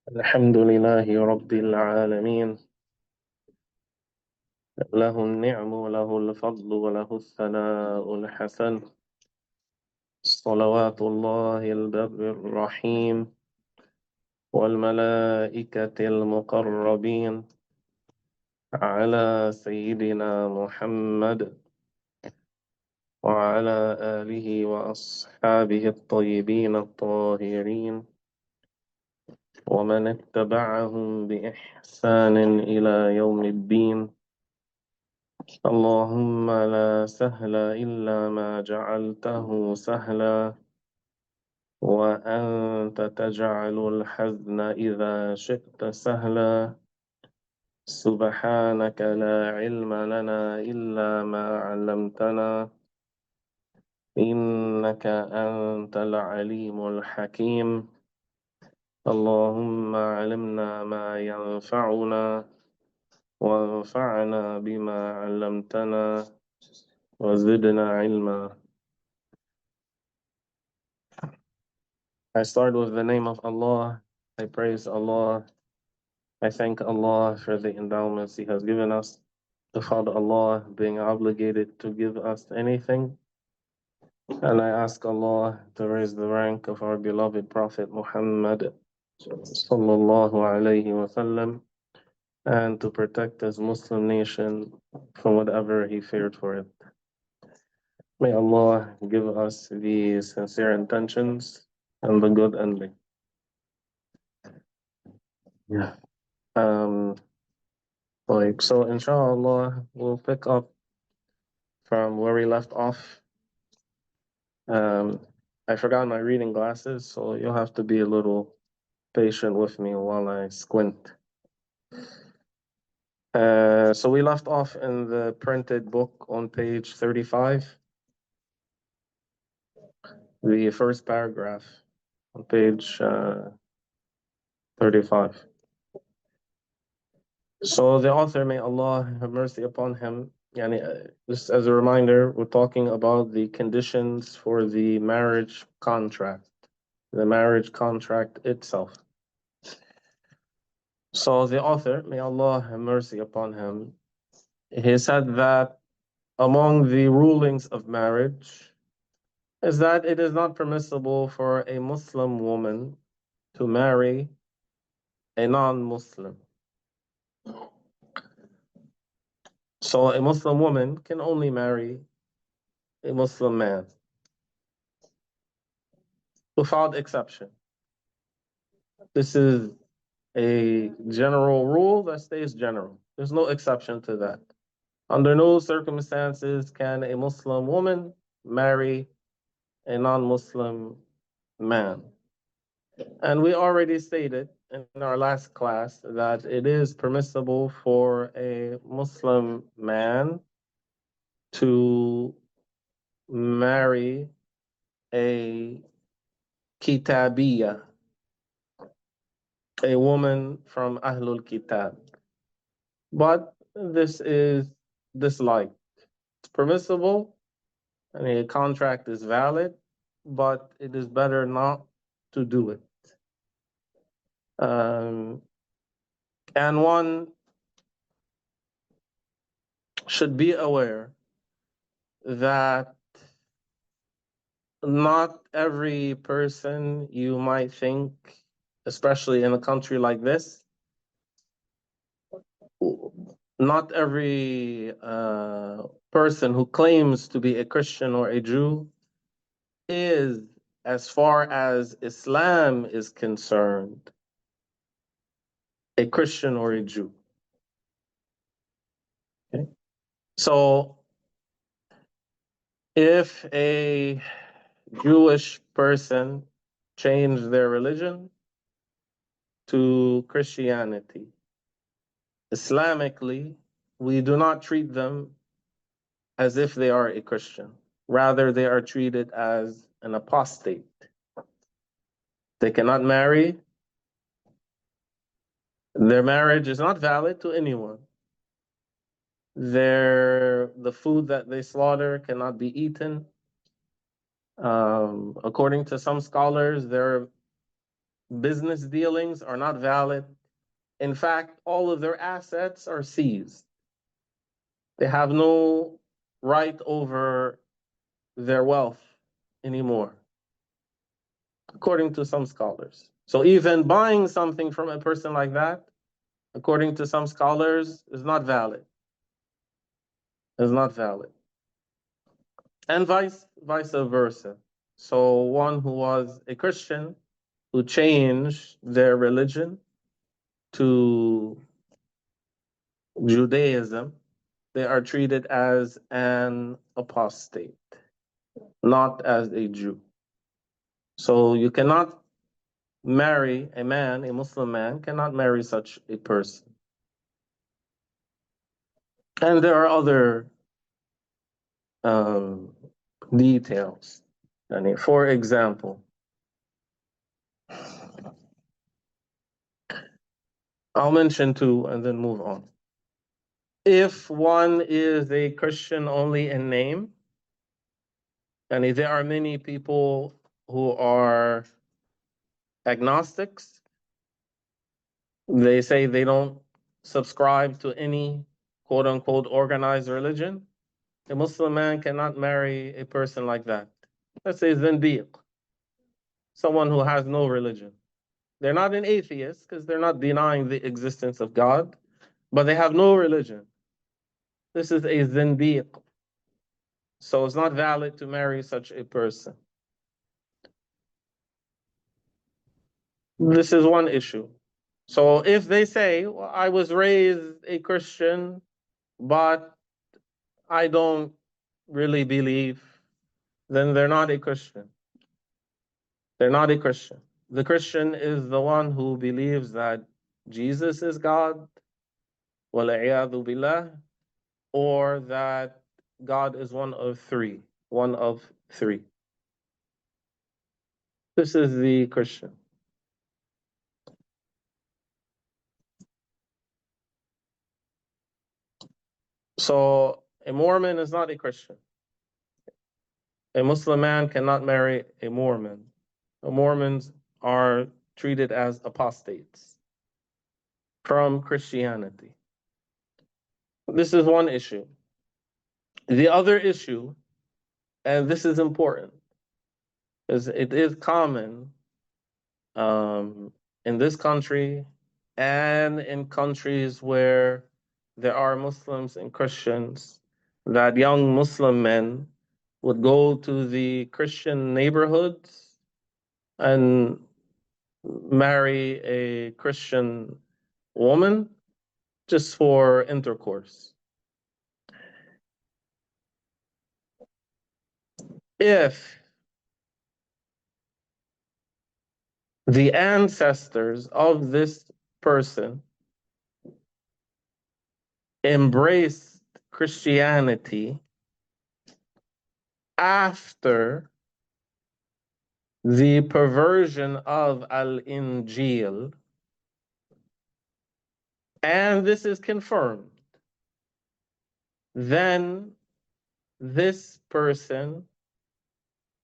الحمد لله رب العالمين. له النعم وله الفضل وله الثناء الحسن. صلوات الله البر الرحيم والملائكة المقربين على سيدنا محمد وعلى آله وأصحابه الطيبين الطاهرين ومن اتبعهم بإحسان إلى يوم الدين. اللهم لا سهل إلا ما جعلته سهلا وأنت تجعل الحزن إذا شئت سهلا. سبحانك لا علم لنا إلا ما علمتنا إنك أنت العليم الحكيم. اللهم علمنا ما ينفعنا وانفعنا بما علمتنا وزدنا علما. I start with the name of Allah. I praise Allah. I thank Allah for the endowments He has given us. Without Allah being obligated to give us anything. And I ask Allah to raise the rank of our beloved Prophet Muhammad sallallahu alayhi wasallam and to protect his Muslim nation from whatever he feared for it. May Allah give us the sincere intentions and the good ending. Yeah. So inshallah, we'll pick up from where we left off. I forgot my reading glasses, so you'll have to be a little patient with me while I squint. So we left off in the printed book on page 35, the first paragraph on page 35. So the author, may Allah have mercy upon him, just as a reminder, we're talking about the conditions for the marriage contract itself. So the author, may Allah have mercy upon him, he said that among the rulings of marriage is that it is not permissible for a Muslim woman to marry a non-Muslim. So a Muslim woman can only marry a Muslim man, without exception. This is a general rule that stays general. There's no exception to that. Under no circumstances can a Muslim woman marry a non-Muslim man. And we already stated in our last class that it is permissible for a Muslim man to marry a Kitabiyya, a woman from Ahlul Kitab. But this is disliked. It's permissible, and a contract is valid, but it is better not to do it. And one should be aware that not every person you might think, especially in a country like this, not every person who claims to be a Christian or a Jew is, as far as Islam is concerned, a Christian or a Jew. Okay? So if a Jewish person changed their religion to Christianity, Islamically, we do not treat them as if they are a Christian. Rather, they are treated as an apostate. They cannot marry. Their marriage is not valid to anyone. The food that they slaughter cannot be eaten. According to some scholars, their business dealings are not valid. In fact, all of their assets are seized. They have no right over their wealth anymore, according to some scholars. So even buying something from a person like that, according to some scholars, is not valid. Is not valid. And vice versa. So one who was a Christian who changed their religion to Judaism, they are treated as an apostate, not as a Jew. So you cannot marry a man, a Muslim man cannot marry such a person. And there are other um, details. For example, I'll mention two and then move on. If one is a Christian only in name, and there are many people who are agnostics, they say they don't subscribe to any quote unquote organized religion. A Muslim man cannot marry a person like that. Let's say Zindiq, someone who has no religion. They're not an atheist because they're not denying the existence of God, but they have no religion. This is a Zindiq. So it's not valid to marry such a person. This is one issue. So if they say, well, I was raised a Christian, but I don't really believe, then they're not a Christian. They're not a Christian. The Christian is the one who believes that Jesus is God, وَالْعِيَاذُ بِاللَّهِ, or that God is one of three, one of three. This is the Christian. So a Mormon is not a Christian. A Muslim man cannot marry a Mormon. The Mormons are treated as apostates from Christianity. This is one issue. The other issue, and this is important, is it is common in this country and in countries where there are Muslims and Christians that young Muslim men would go to the Christian neighborhoods and marry a Christian woman just for intercourse. If the ancestors of this person embraced Christianity after the perversion of Al-Injil, and this is confirmed, then this person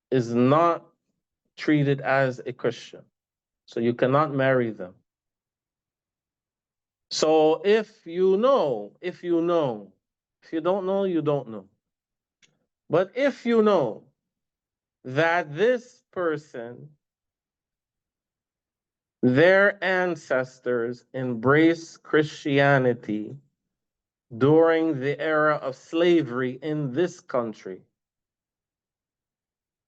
is not treated as a Christian. So you cannot marry them. So if you know, if you don't know, you don't know. But if you know that this person, their ancestors embraced Christianity during the era of slavery in this country,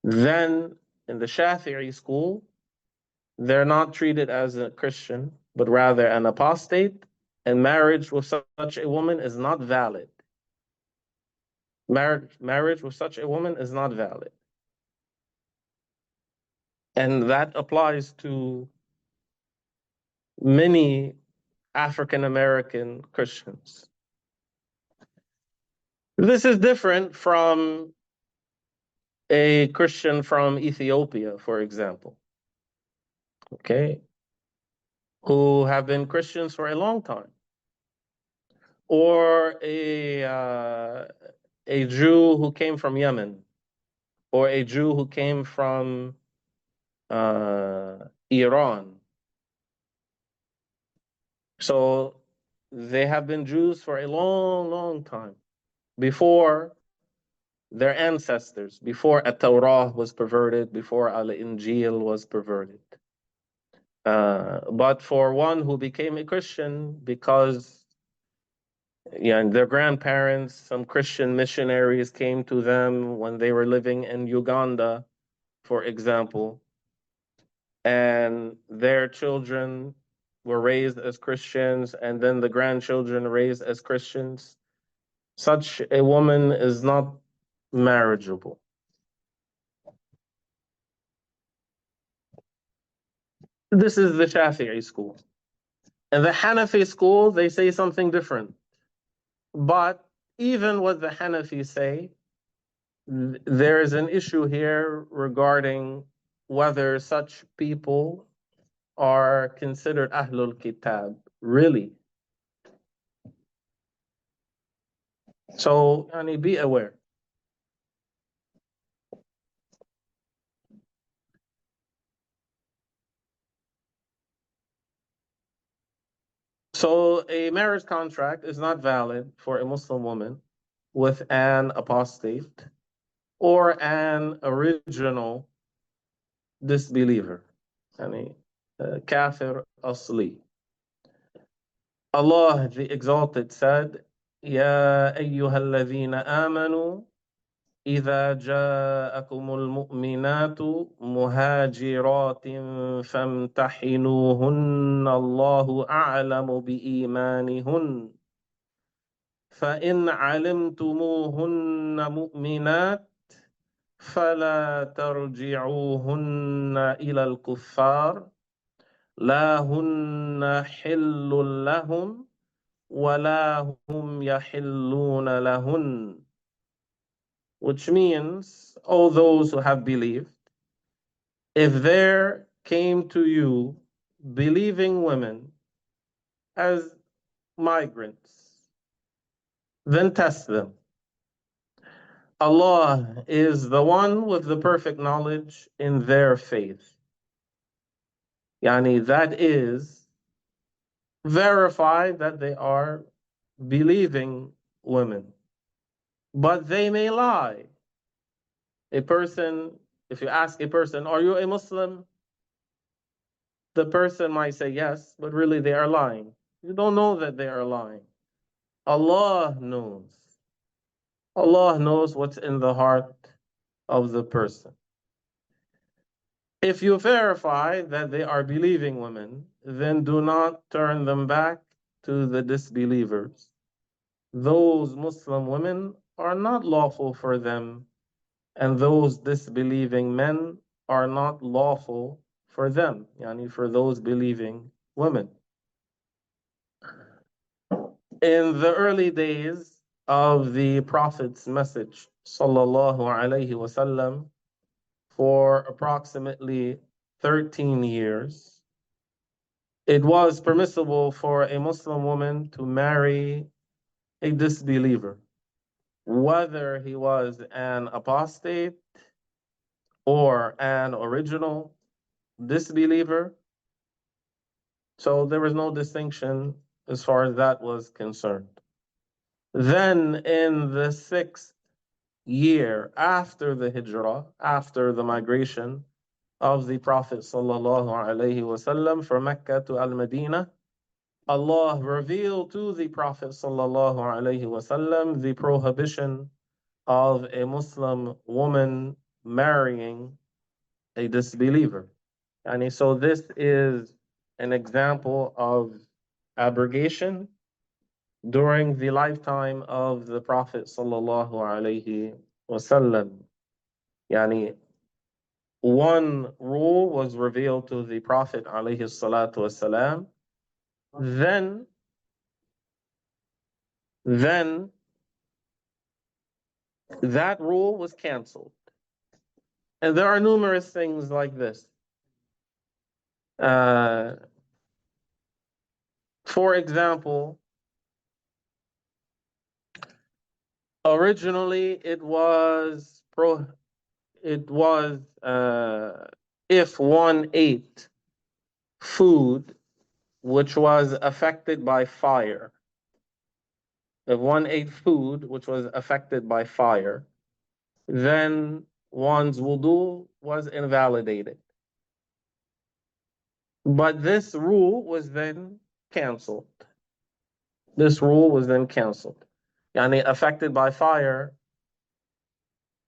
then in the Shafi'i school, they're not treated as a Christian, but rather an apostate, and marriage with such a woman is not valid. Marriage with such a woman is not valid. And that applies to many African American Christians. This is different from a Christian from Ethiopia, for example, okay, who have been Christians for a long time, or a Jew who came from Yemen, or a Jew who came from Iran. So they have been Jews for a long, long time before their ancestors, before At-Torah was perverted, before Al-Injil was perverted. But for one who became a Christian because their grandparents, some Christian missionaries came to them when they were living in Uganda, for example, and their children were raised as Christians, and then the grandchildren raised as Christians, such a woman is not marriageable. This is the Shafi'i school. And the Hanafi school, they say something different. But even what the Hanafi say, there is an issue here regarding whether such people are considered Ahlul Kitab, really. So, be aware. So, a marriage contract is not valid for a Muslim woman with an apostate or an original disbeliever, يعني kafir asli. Allah the Exalted said, يا أيها الذين آمنوا إذا جاءكم المؤمنات مهاجرات فامتحنوهن الله أعلم بإيمانهن فإن علمتموهن مؤمنات فلا ترجعوهن إلى الكفار لا هن حل لهم ولا هم يحلون لهن, which means, all those who have believed, if there came to you believing women as migrants, then test them. Allah is the one with the perfect knowledge in their faith. That is, verify that they are believing women. But they may lie. A person, if you ask a person, are you a Muslim? The person might say yes, but really they are lying. You don't know that they are lying. Allah knows. Allah knows what's in the heart of the person. If you verify that they are believing women, then do not turn them back to the disbelievers. Those Muslim women are not lawful for them, and those disbelieving men are not lawful for them, for those believing women. In the early days of the Prophet's message, sallallahu alaihi wasallam, for approximately 13 years, it was permissible for a Muslim woman to marry a disbeliever, whether he was an apostate or an original disbeliever. So there was no distinction as far as that was concerned. Then in the 6th year after the Hijrah, after the migration of the Prophet sallallahu alaihi wasallam from Mecca to Al-Madinah, Allah revealed to the Prophet sallallahu alaihi wasallam the prohibition of a Muslim woman marrying a disbeliever. And so this is an example of abrogation during the lifetime of the Prophet sallallahu alaihi wasallam. Yani one rule was revealed to the Prophet alayhi salatu wasalam. Then that rule was canceled. And there are numerous things like this. For example, originally it was if one ate food which was affected by fire, if one ate food which was affected by fire, then one's wudu was invalidated. But this rule was then canceled. This rule was then canceled. Yani affected by fire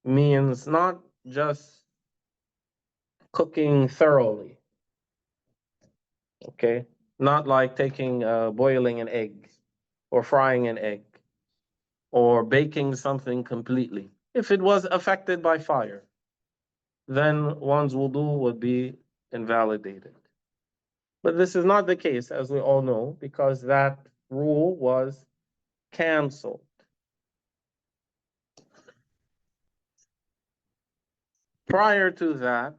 means not just cooking thoroughly, okay? Not like taking, boiling an egg or frying an egg or baking something completely. If it was affected by fire, then one's wudu would be invalidated. But this is not the case, as we all know, because that rule was canceled. Prior to that,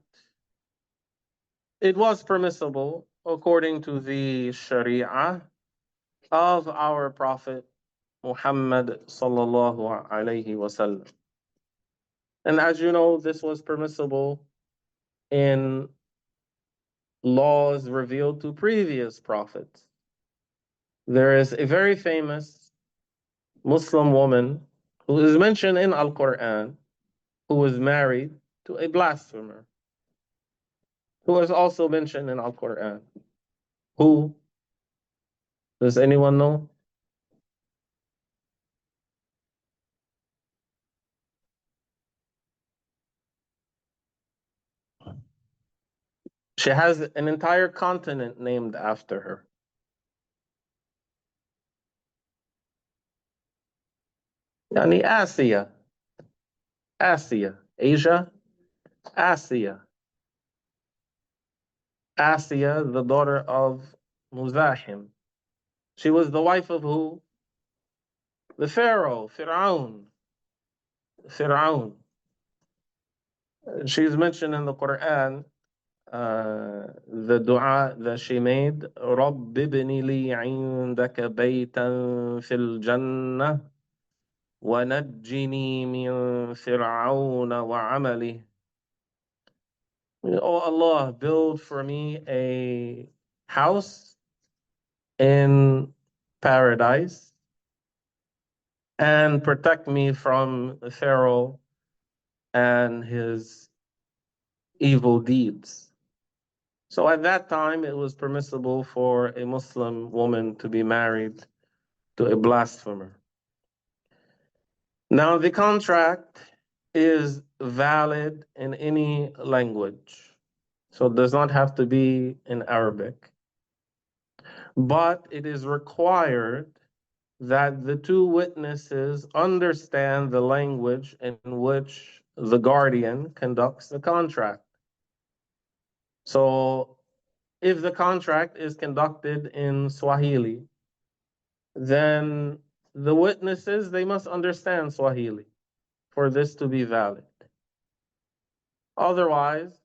it was permissible, according to the Sharia of our Prophet Muhammad sallallahu alayhi wasallam. And as you know, this was permissible in laws revealed to previous prophets. There is a very famous Muslim woman who is mentioned in Al Quran who was married to a blasphemer who is also mentioned in Al Quran. Who? Does anyone know? She has an entire continent named after her. Yani Asia. Asia. Asia. Asia. Asia, the daughter of Muzahim. She was the wife of who? The Pharaoh, Fir'aun. Fir'aun. She's mentioned in the Quran, the dua that she made, رَبِّ ابْنِ لِي عِندَكَ بَيْتًا فِي الْجَنَّةِ وَنَجِّنِي مِنْ فِرْعَوْنَ وَعَمَلِهِ. Oh Allah, build for me a house in paradise and protect me from Pharaoh and his evil deeds. So at that time, it was permissible for a Muslim woman to be married to a blasphemer. Now, the contract is valid in any language, so it does not have to be in Arabic. But it is required that the two witnesses understand the language in which the guardian conducts the contract. So if the contract is conducted in Swahili, then the witnesses, they must understand Swahili for this to be valid. Otherwise,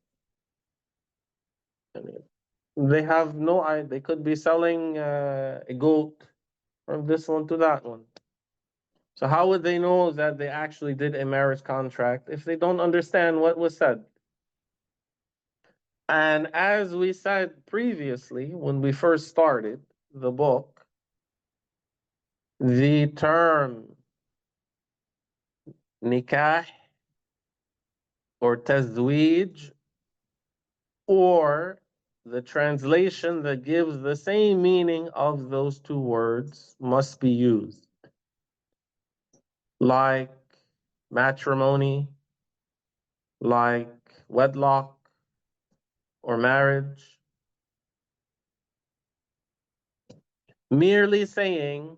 they have no idea. They could be selling a goat from this one to that one. So how would they know that they actually did a marriage contract if they don't understand what was said? And as we said previously, when we first started the book, the term nikah or tazweej, or the translation that gives the same meaning of those two words, must be used. Like matrimony, like wedlock or marriage. Merely saying,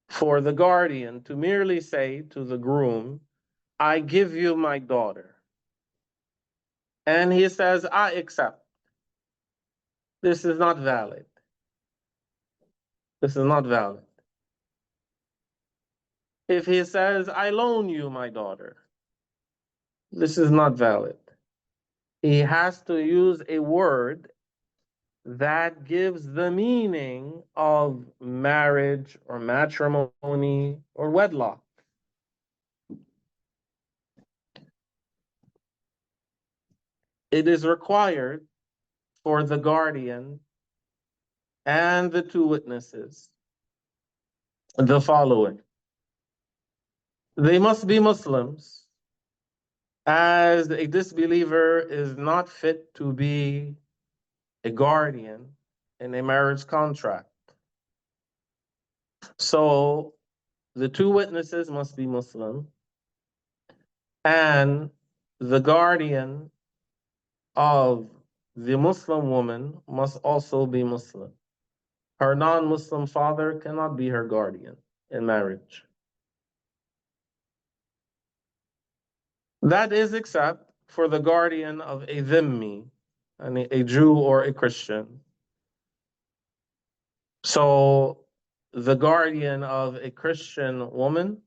for the guardian to merely say to the groom, I give you my daughter. And he says, I accept. This is not valid. This is not valid. If he says, I loan you my daughter, this is not valid. He has to use a word that gives the meaning of marriage or matrimony or wedlock. It is required for the guardian and the two witnesses the following. They must be Muslims, as a disbeliever is not fit to be a guardian in a marriage contract. So the two witnesses must be Muslim, and the guardian of the Muslim woman must also be Muslim. Her non-Muslim father cannot be her guardian in marriage. That is except for the guardian of a dhimmi, a Jew or a Christian. So the guardian of a Christian woman,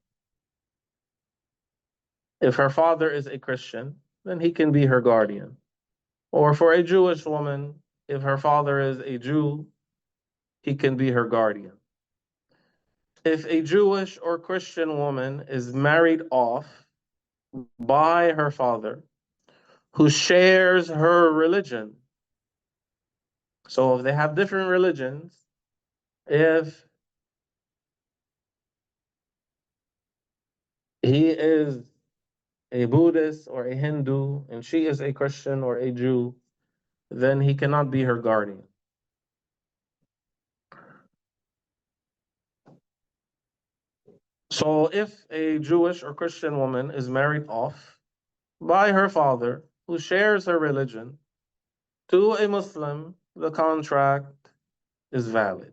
if her father is a Christian, then he can be her guardian. Or for a Jewish woman, if her father is a Jew, he can be her guardian. If a Jewish or Christian woman is married off by her father, who shares her religion, so if they have different religions, if he is a Buddhist or a Hindu and she is a Christian or a Jew, then he cannot be her guardian. So if a Jewish or Christian woman is married off by her father, who shares her religion, to a Muslim, the contract is valid.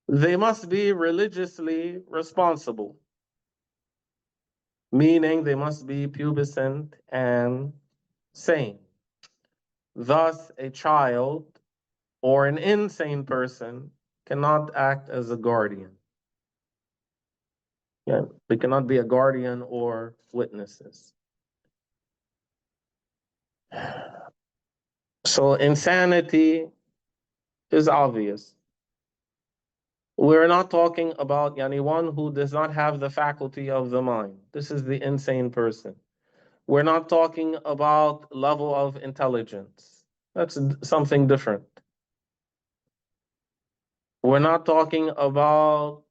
They must be religiously responsible, meaning they must be pubescent and sane. Thus, a child or an insane person cannot act as a guardian. Yeah, they cannot be a guardian or witnesses. So insanity is obvious. We're not talking about one who does not have the faculty of the mind. This is the insane person. We're not talking about level of intelligence. That's something different. We're not talking about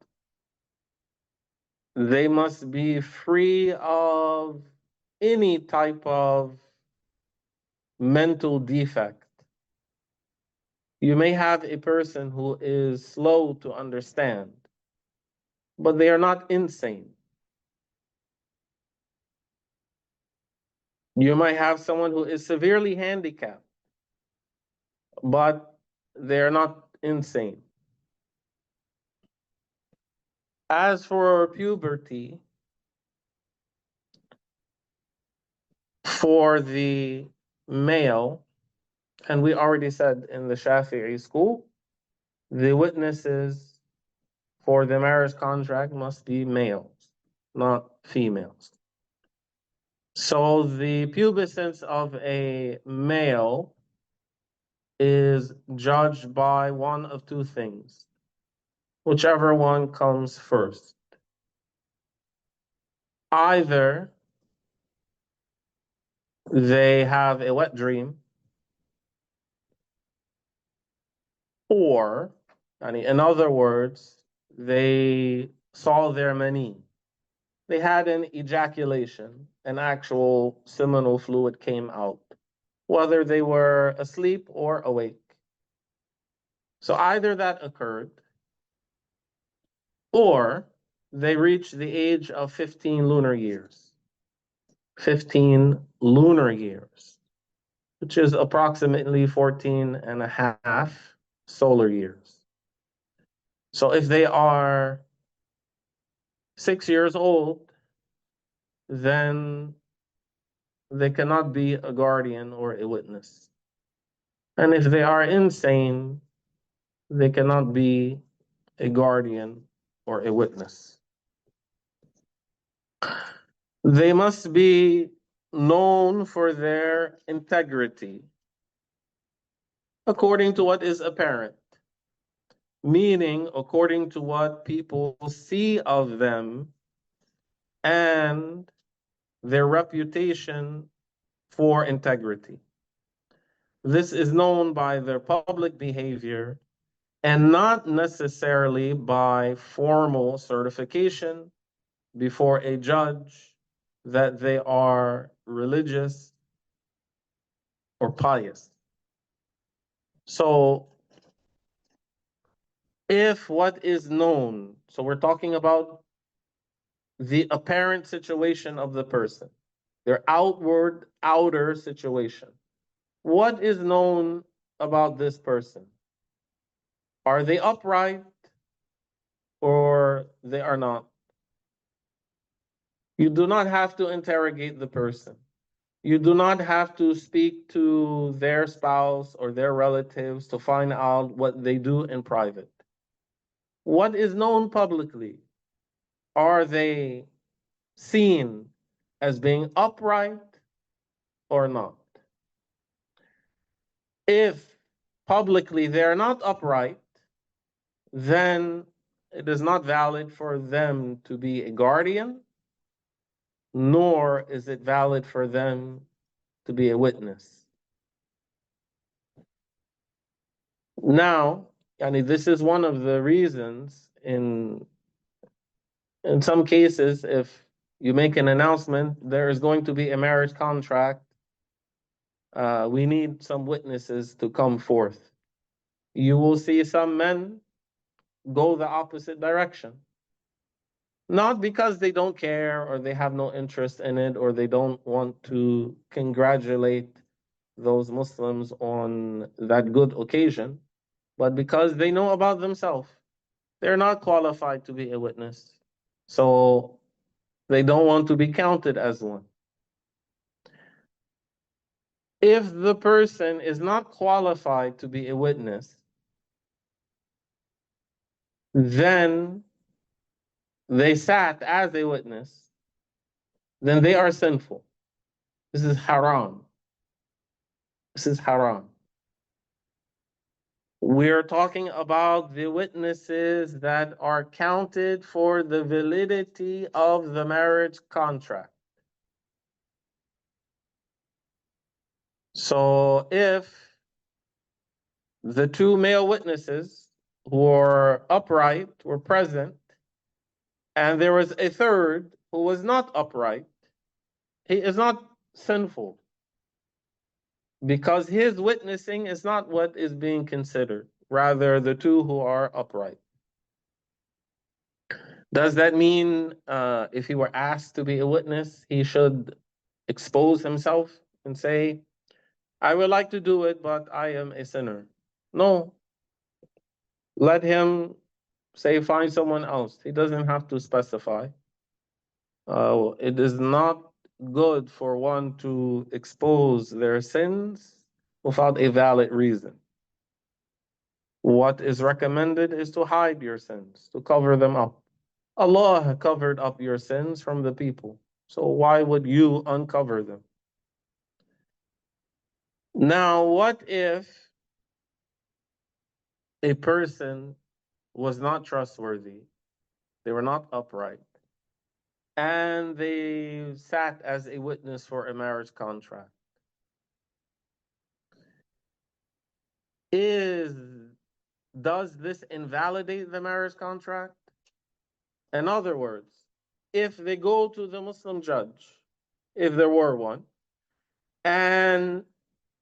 they must be free of any type of mental defect. You may have a person who is slow to understand, but they are not insane. You might have someone who is severely handicapped, but they're not insane. As for puberty, for the male, and we already said in the Shafi'i school, the witnesses for the marriage contract must be males, not females. So the pubescence of a male is judged by one of two things, whichever one comes first. Either they have a wet dream, or, in other words, they saw their mani. They had an ejaculation, an actual seminal fluid came out, whether they were asleep or awake. So either that occurred, or they reached the age of 15 lunar years. 15 lunar years, which is approximately 14 and a half solar years. So if they are 6 years old, then they cannot be a guardian or a witness. And if they are insane, they cannot be a guardian or a witness. They must be known for their integrity, according to what is apparent, meaning according to what people see of them and their reputation for integrity. This is known by their public behavior and not necessarily by formal certification before a judge that they are religious or pious. So if what is known, so we're talking about the apparent situation of the person, their outer situation. What is known about this person? Are they upright or they are not? You do not have to interrogate the person. You do not have to speak to their spouse or their relatives to find out what they do in private. What is known publicly? Are they seen as being upright or not? If publicly they're not upright, then it is not valid for them to be a guardian, nor is it valid for them to be a witness. Now, this is one of the reasons in some cases, if you make an announcement, there is going to be a marriage contract, we need some witnesses to come forth. You will see some men go the opposite direction. Not because they don't care or they have no interest in it or they don't want to congratulate those Muslims on that good occasion, but because they know about themselves. They're not qualified to be a witness. So they don't want to be counted as one. If the person is not qualified to be a witness, then they sat as a witness, then they are sinful. This is haram. This is haram. We're talking about the witnesses that are counted for the validity of the marriage contract. So if the two male witnesses who were upright were present, and there was a third who was not upright, he is not sinful because his witnessing is not what is being considered, rather, the two who are upright. Does that mean if he were asked to be a witness, he should expose himself and say, I would like to do it, but I am a sinner? No. Let him say, find someone else. He doesn't have to specify. It is not good for one to expose their sins without a valid reason. What is recommended is to hide your sins, to cover them up. Allah covered up your sins from the people. So why would you uncover them? Now, what if a person was not trustworthy, they were not upright, and they sat as a witness for a marriage contract? Does this invalidate the marriage contract? In other words, if they go to the Muslim judge, if there were one, and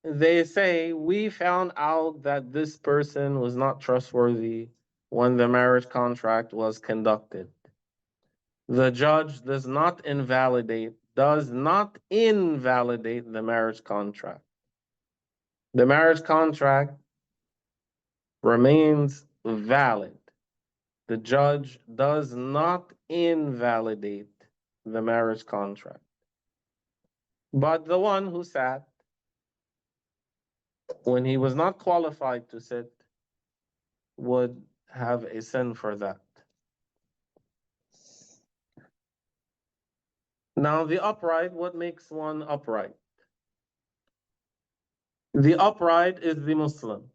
they say, we found out that this person was not trustworthy when the marriage contract was conducted. The judge does not invalidate the marriage contract. The marriage contract remains valid. The judge does not invalidate the marriage contract. But the one who sat when he was not qualified to sit would have a sin for that. Now, the upright, what makes one upright? The upright is the Muslim.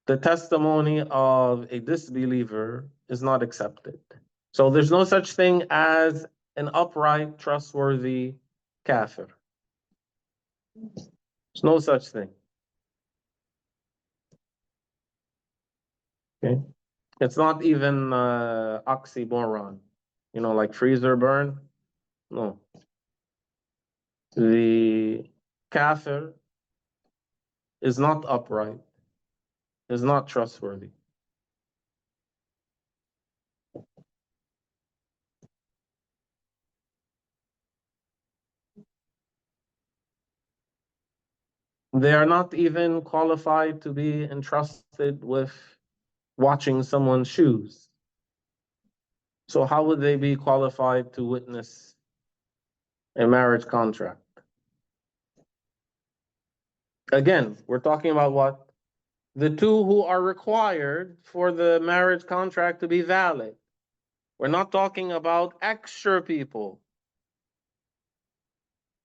The testimony of a disbeliever is not accepted. So there's no such thing as an upright, trustworthy kafir. There's no such thing. Okay. It's not even oxymoron, like freezer burn. No. The kafir is not upright, is not trustworthy. They are not even qualified to be entrusted with watching someone's shoes. So how would they be qualified to witness a marriage contract? Again, we're talking about what? The two who are required for the marriage contract to be valid. We're not talking about extra people.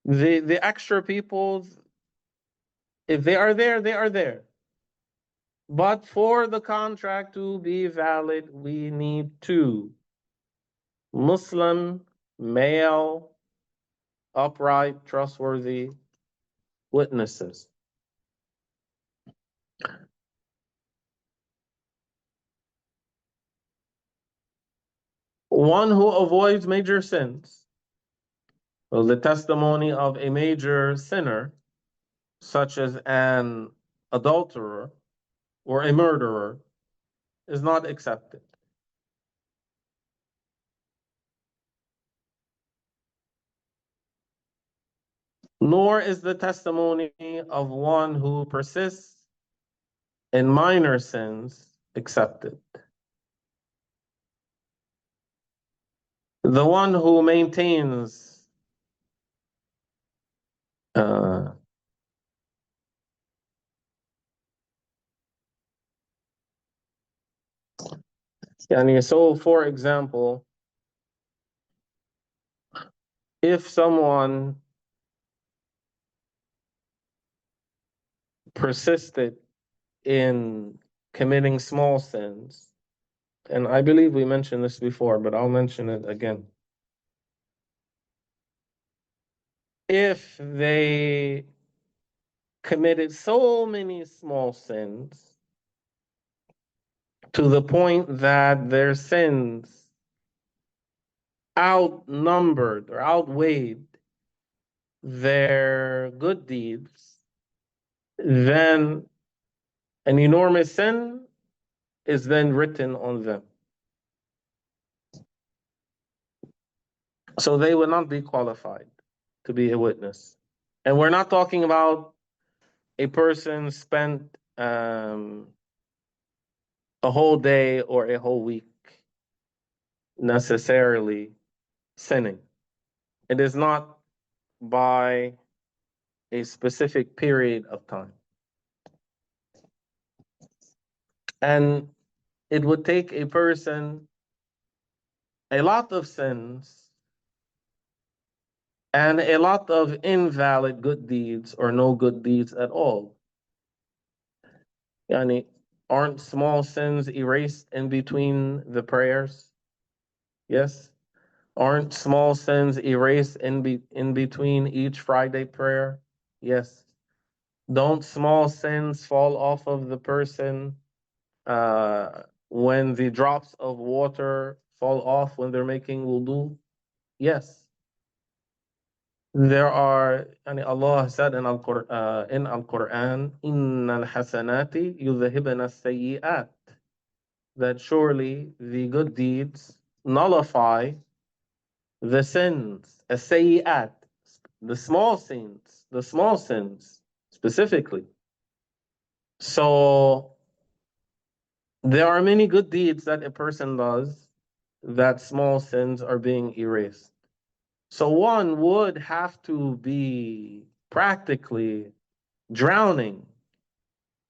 The extra people, if they are there, they are there. But for the contract to be valid, we need two Muslim, male, upright, trustworthy witnesses. One who avoids major sins. Well, the testimony of a major sinner, such as an adulterer or a murderer, is not accepted. Nor is the testimony of one who persists in minor sins accepted. The one who maintains so for example, if someone persisted in committing small sins, and I believe we mentioned this before, but I'll mention it again. If they committed so many small sins to the point that their sins outnumbered or outweighed their good deeds, then an enormous sin is then written on them. So they will not be qualified to be a witness. And we're not talking about a person spent a whole day or a whole week necessarily sinning. It is not by a specific period of time. And it would take a person a lot of sins and a lot of invalid good deeds or no good deeds at all. Yani, aren't small sins erased in between the prayers? Yes. Aren't small sins erased in between each Friday prayer? Yes. Don't small sins fall off of the person when the drops of water fall off when they're making wudu? Yes. There are, Allah said in Al-Quran, "Innal hasanati yudhhibna as-sayyi'at," that surely the good deeds nullify the sins, as-sayyi'at, the small sins specifically. So there are many good deeds that a person does that small sins are being erased. So one would have to be practically drowning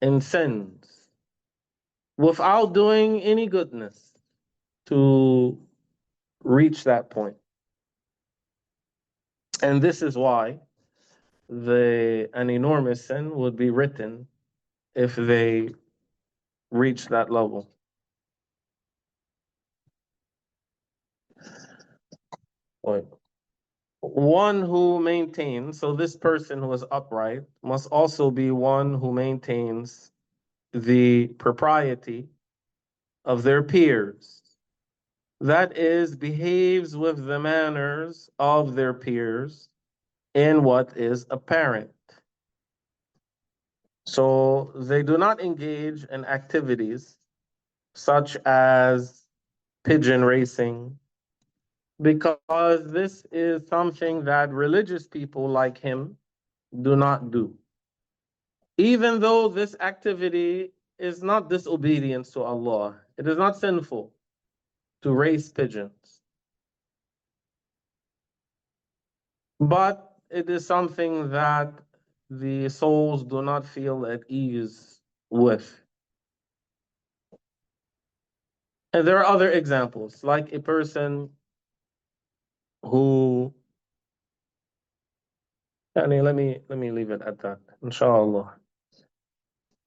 in sins without doing any goodness to reach that point. And this is why an enormous sin would be written if they reach that level. Right. One who maintains, so this person who is upright must also be one who maintains the propriety of their peers. That is, behaves with the manners of their peers in what is apparent. So they do not engage in activities such as pigeon racing, because this is something that religious people like him do not do. Even though this activity is not disobedience to Allah, it is not sinful to raise pigeons, but it is something that the souls do not feel at ease with. And there are other examples, like a person who, let me leave it at that, inshallah.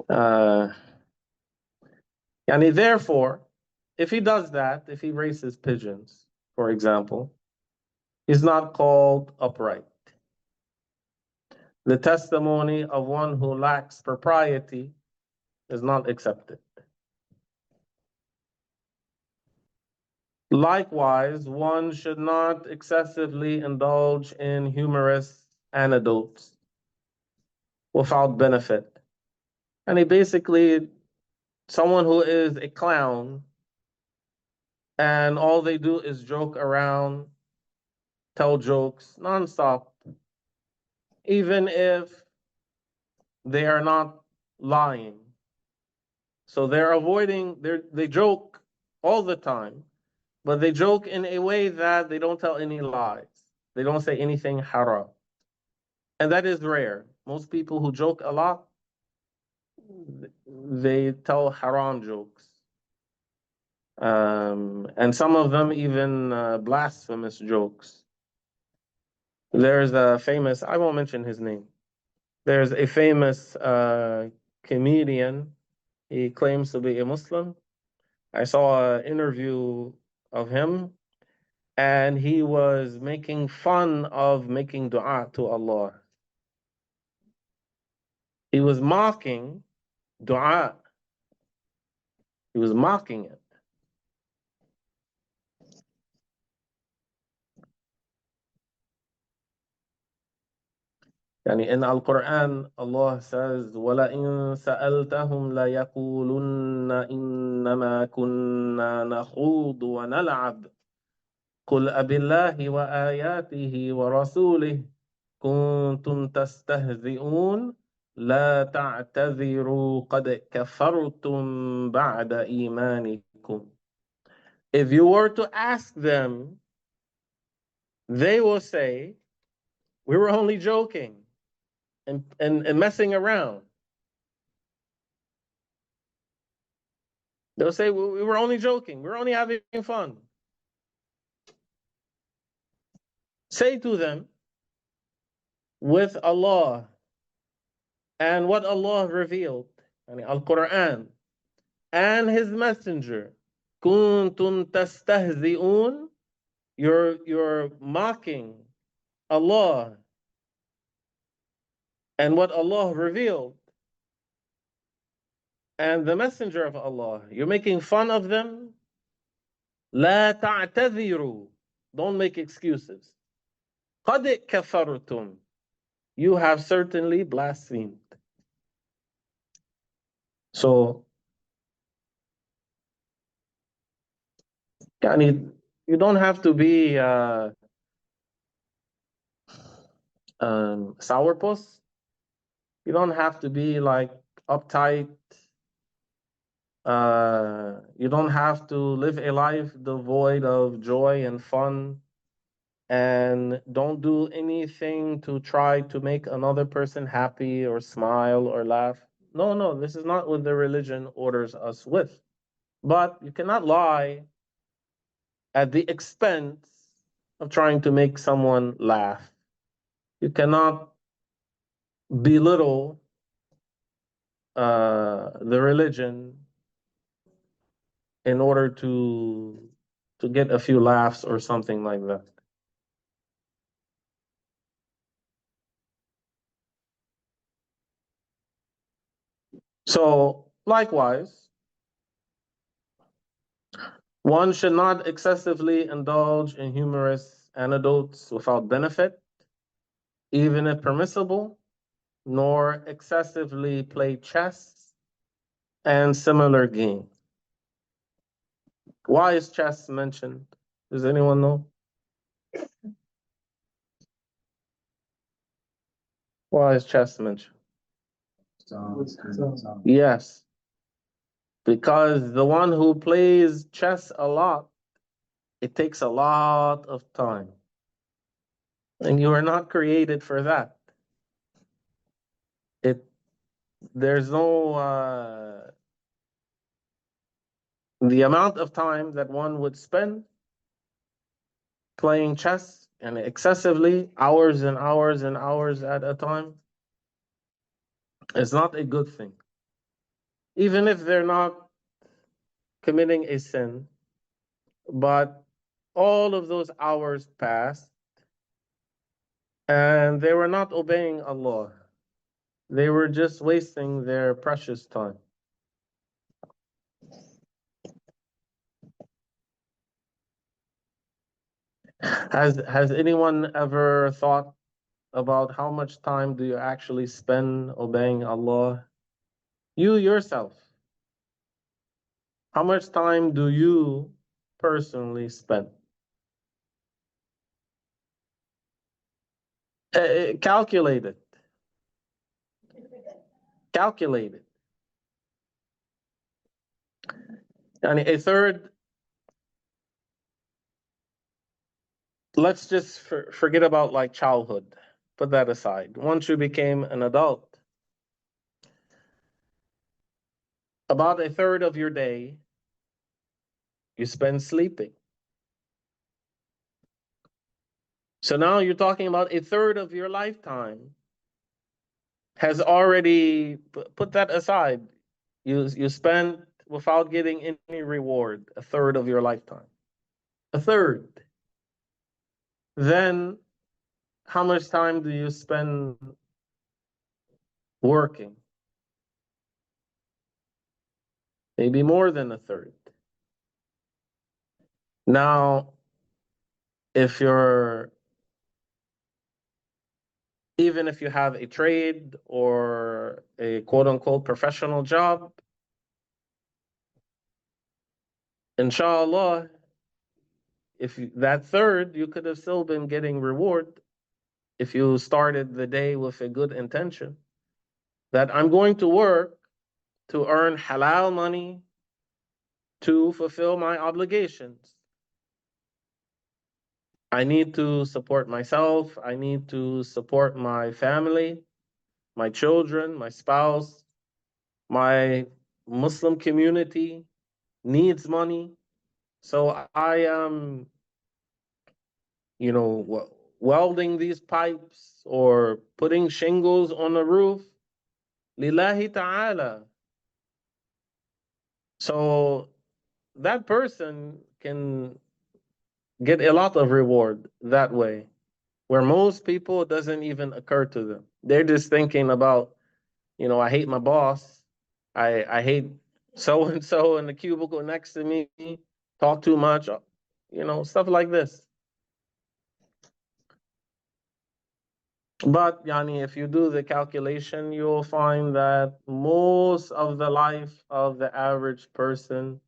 Uh, therefore, if he does that, if he raises pigeons, for example, he's not called upright. The testimony of one who lacks propriety is not accepted. Likewise, one should not excessively indulge in humorous anecdotes without benefit. And he basically, someone who is a clown and all they do is joke around, tell jokes nonstop, even if they are not lying. So they're avoiding, they joke all the time, but they joke in a way that they don't tell any lies. They don't say anything haram. And that is rare. Most people who joke a lot, they tell haram jokes. And some of them even blasphemous jokes. There's a famous, I won't mention his name. There's a famous comedian. He claims to be a Muslim. I saw an interview of him, and he was making fun of making dua to Allah. He was mocking dua. He was mocking it. In Al-Quran, Allah says, وَلَئِن سَأَلْتَهُمْ لَيَقُولُنَّ إِنَّمَا كُنَّا نَخُوضُ وَنَلْعَبُ قُلْ أَبِاللَّهِ وَآيَاتِهِ وَرَسُولِهِ كُنتُمْ تَسْتَهْزِئُونَ لَا تَعْتَذِرُوا قَدْ كَفَرْتُمْ بَعْدَ إِيمَانِكُمْ. If you were to ask them, they will say, we were only joking and messing around. They'll say, we were only joking. We were only having fun. Say to them, with Allah and what Allah revealed, Al-Quran, and His Messenger, kuntum tastahzi'un, you're mocking Allah and what Allah revealed, and the Messenger of Allah. You're making fun of them. لا تعتذروا. Don't make excuses. قد كفرتم. You have certainly blasphemed. So, you don't have to be sourpuss. You don't have to be like uptight. You don't have to live a life devoid of joy and fun. And don't do anything to try to make another person happy or smile or laugh. No, this is not what the religion orders us with. But you cannot lie at the expense of trying to make someone laugh. You cannot belittle the religion in order to get a few laughs or something like that. So, likewise, one should not excessively indulge in humorous anecdotes without benefit, even if permissible, nor excessively play chess and similar games. Why is chess mentioned? Does anyone know? Why is chess mentioned? Yes, because the one who plays chess a lot, it takes a lot of time. And you are not created for that. It there's no the amount of time that one would spend playing chess and excessively hours and hours and hours at a time is not a good thing. Even if they're not committing a sin, but all of those hours passed and they were not obeying Allah. They were just wasting their precious time. Has anyone ever thought about how much time do you actually spend obeying Allah? You yourself, how much time do you personally spend? Calculate it. Calculate it. And a third, let's just forget about like childhood. Put that aside. Once you became an adult, about a third of your day you spend sleeping. So now you're talking about a third of your lifetime has already put that aside. You spend without getting any reward a third of your lifetime. A third. Then how much time do you spend working? Maybe more than a third. Now, if you're even if you have a trade or a quote unquote professional job, inshallah, if that third, you could have still been getting reward if you started the day with a good intention that I'm going to work to earn halal money to fulfill my obligations. I need to support myself. I need to support my family, my children, my spouse, my Muslim community needs money. So I am, welding these pipes or putting shingles on the roof. Lillahi ta'ala. So that person can get a lot of reward that way, where most people it doesn't even occur to them. They're just thinking about, I hate my boss. I hate so and so in the cubicle next to me, talk too much, stuff like this. But yani, if you do the calculation, you'll find that most of the life of the average person,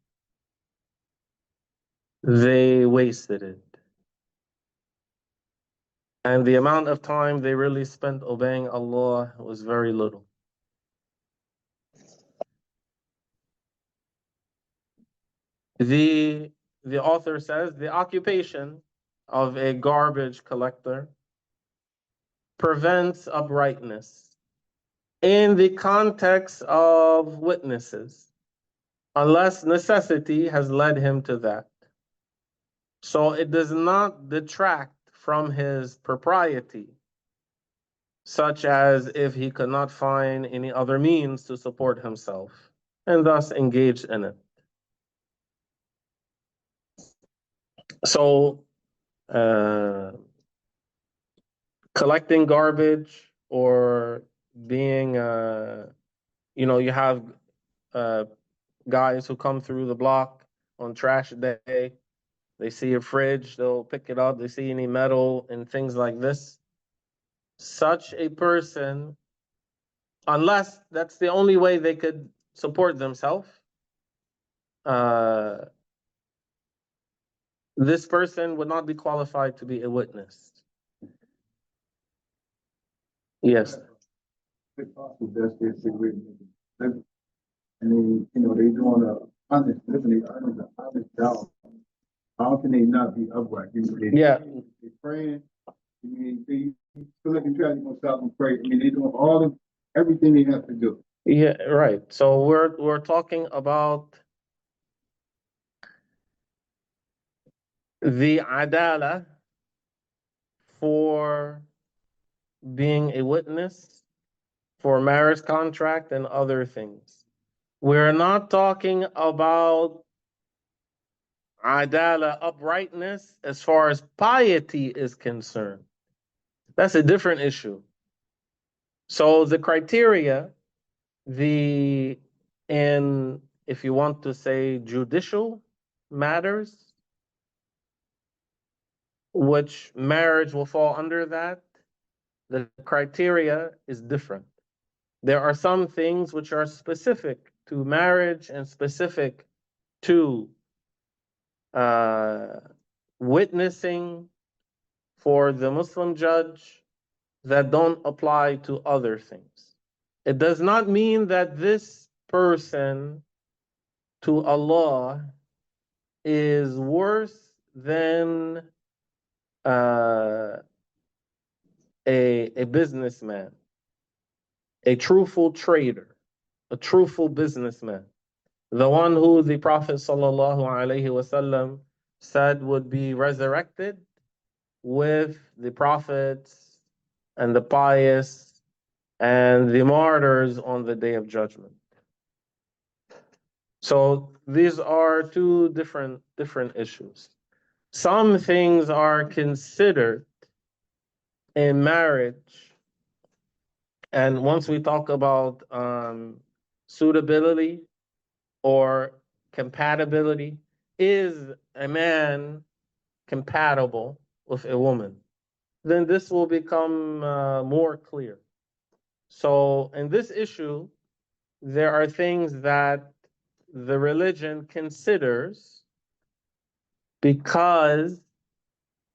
they wasted it. And the amount of time they really spent obeying Allah was very little. The the author says the occupation of a garbage collector prevents uprightness in the context of witnesses, unless necessity has led him to that. So it does not detract from his propriety, such as if he could not find any other means to support himself, and thus engage in it. So, collecting garbage or being, you have guys who come through the block on trash day. They see a fridge, they'll pick it up. They see any metal and things like this. Such a person, unless that's the only way they could support themselves, uh, this person would not be qualified to be a witness. Yes. It's possible that's their situation. I mean, they doing a honest, listen, they earning an honest job. How can they not be upright? Yeah. They praying. I mean, they feel like you're trying to stop and pray. I mean, they doing everything they have to do. Yeah, right. So we're talking about the adala for being a witness, for marriage contract and other things. We're not talking about adala, uprightness, as far as piety is concerned. That's a different issue. So the criteria, in, if you want to say, judicial matters, which marriage will fall under that, the criteria is different. There are some things which are specific to marriage and specific to witnessing for the Muslim judge that don't apply to other things. It does not mean that this person to Allah is worse than a businessman, a truthful trader, a truthful businessman, the one who the Prophet ﷺ said would be resurrected with the prophets and the pious and the martyrs on the Day of Judgment. So these are two different issues. Some things are considered in marriage, and once we talk about suitability or compatibility, is a man compatible with a woman, then this will become more clear. So in this issue, there are things that the religion considers because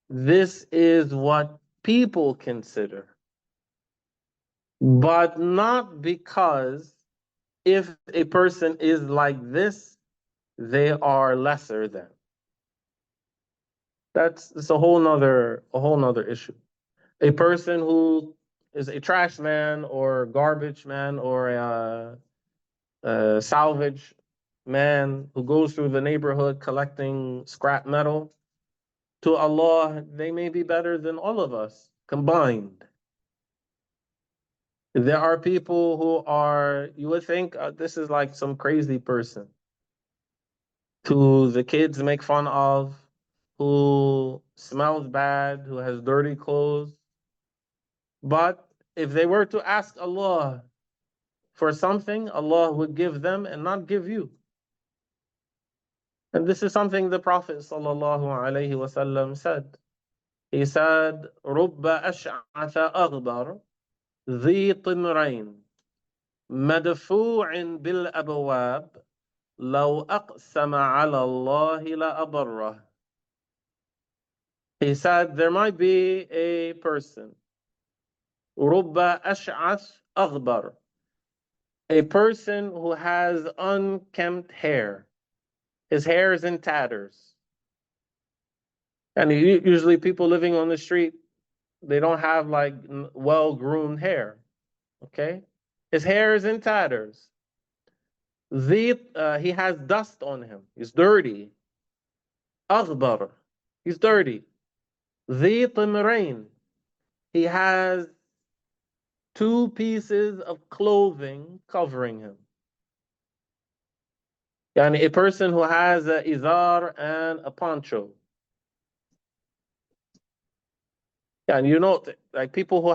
this is what people consider, but not because if a person is like this, they are lesser than. It's a whole nother issue. A person who is a trash man or garbage man or a salvage man who goes through the neighborhood collecting scrap metal, to Allah, they may be better than all of us combined. There are people who are, you would think this is like some crazy person who the kids make fun of, who smells bad, who has dirty clothes. But if they were to ask Allah for something, Allah would give them and not give you. And this is something the Prophet ﷺ said. He said, رُبَّ أَشْعَثَ أَغْبَرَ ذِي طِمْرَيْنِ مَدْفُوعٍ بِالْأَبْوَابِ لَوْ أَقْسَمَ عَلَى اللَّهِ لَأَبَرَّهُ. He said, there might be a person, رُبَّ أَشْعَث أَغْبَرَ, a person who has unkempt hair. His hair is in tatters. And usually people living on the street, they don't have like well-groomed hair. Okay? His hair is in tatters. He has dust on him. He's dirty. أغبر. He's dirty. ذي طمرين. He has two pieces of clothing covering him. Yani a person who has a izar and a poncho. And like people who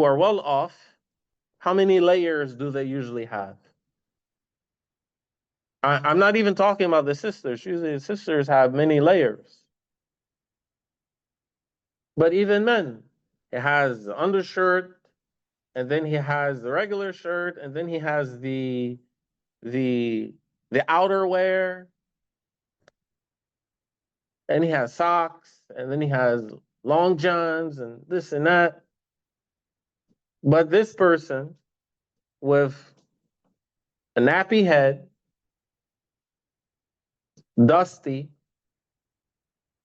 are well off how many layers do they usually have? I'm not even talking about the sisters. Usually the sisters have many layers. But even men, he has the undershirt, and then he has the regular shirt, and then he has the the outerwear, and he has socks, and then he has long johns and this and that. But this person with a nappy head, dusty,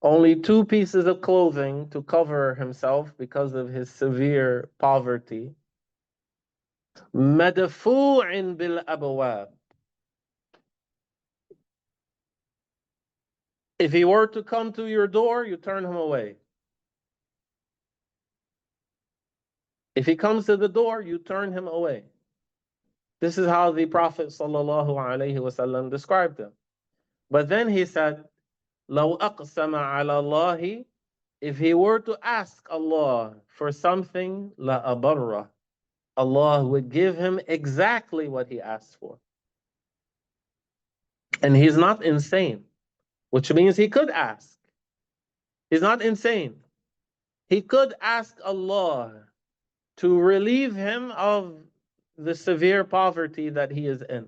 only two pieces of clothing to cover himself because of his severe poverty. مدفوع بالأبواب. If he were to come to your door, you turn him away. If he comes to the door, you turn him away. This is how the Prophet ﷺ described him. But then he said, لو أقسم على الله, if he were to ask Allah for something, لأبره, Allah would give him exactly what he asked for. And he's not insane, which means he could ask. He's not insane. He could ask Allah to relieve him of the severe poverty that he is in,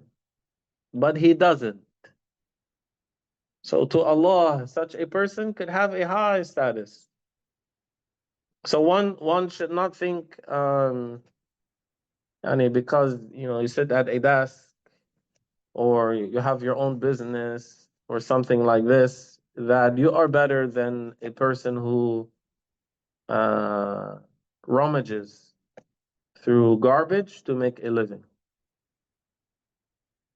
but he doesn't. So to Allah, such a person could have a high status. So one should not think, because you sit at a desk or you have your own business or something like this, that you are better than a person who rummages through garbage to make a living.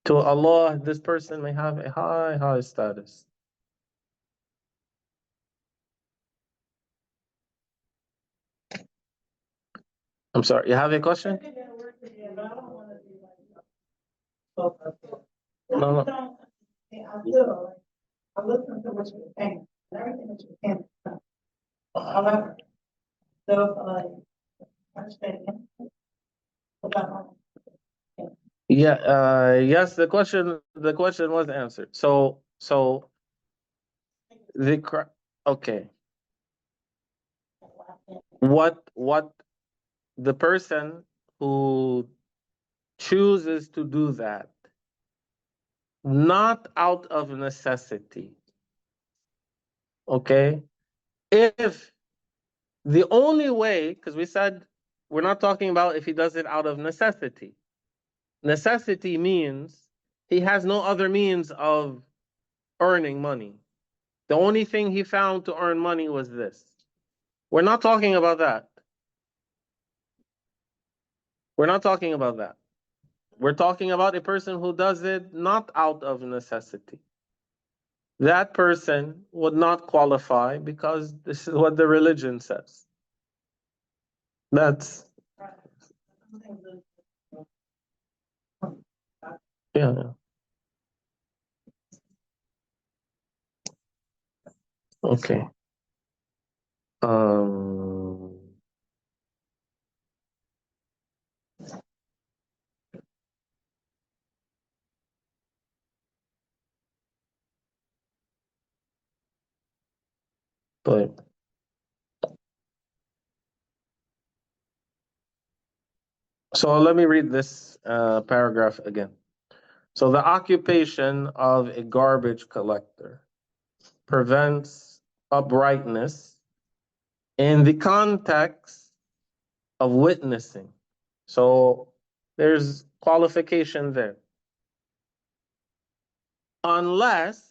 To Allah, this person may have a high status. I'm sorry, you have a question? No. I'm listening to what you're saying, and everything that you're saying. However, so, understanding about. Yeah, yes, the question was answered. So okay. What the person who chooses to do that, not out of necessity, okay? If the only way, because we said we're not talking about if he does it out of necessity. Necessity means he has no other means of earning money. The only thing he found to earn money was this. We're not talking about that. We're not talking about that. We're talking about a person who does it not out of necessity. That person would not qualify because this is what the religion says. That's, yeah. Okay. But so let me read this paragraph again. So the occupation of a garbage collector prevents uprightness in the context of witnessing. So there's qualification there. Unless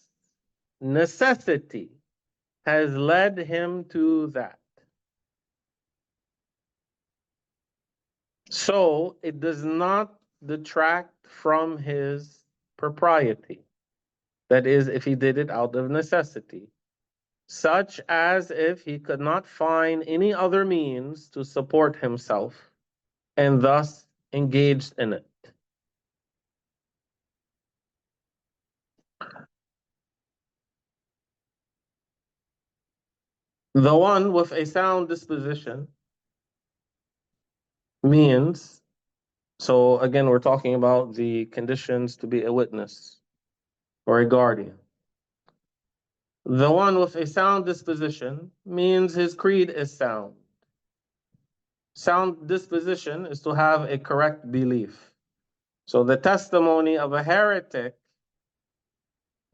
necessity has led him to that. So it does not detract from his propriety. That is, if he did it out of necessity, such as if he could not find any other means to support himself and thus engaged in it. The one with a sound disposition means So again, we're talking about the conditions to be a witness or a guardian. The one with a sound disposition means his creed is sound. Sound disposition is to have a correct belief. So the testimony of a heretic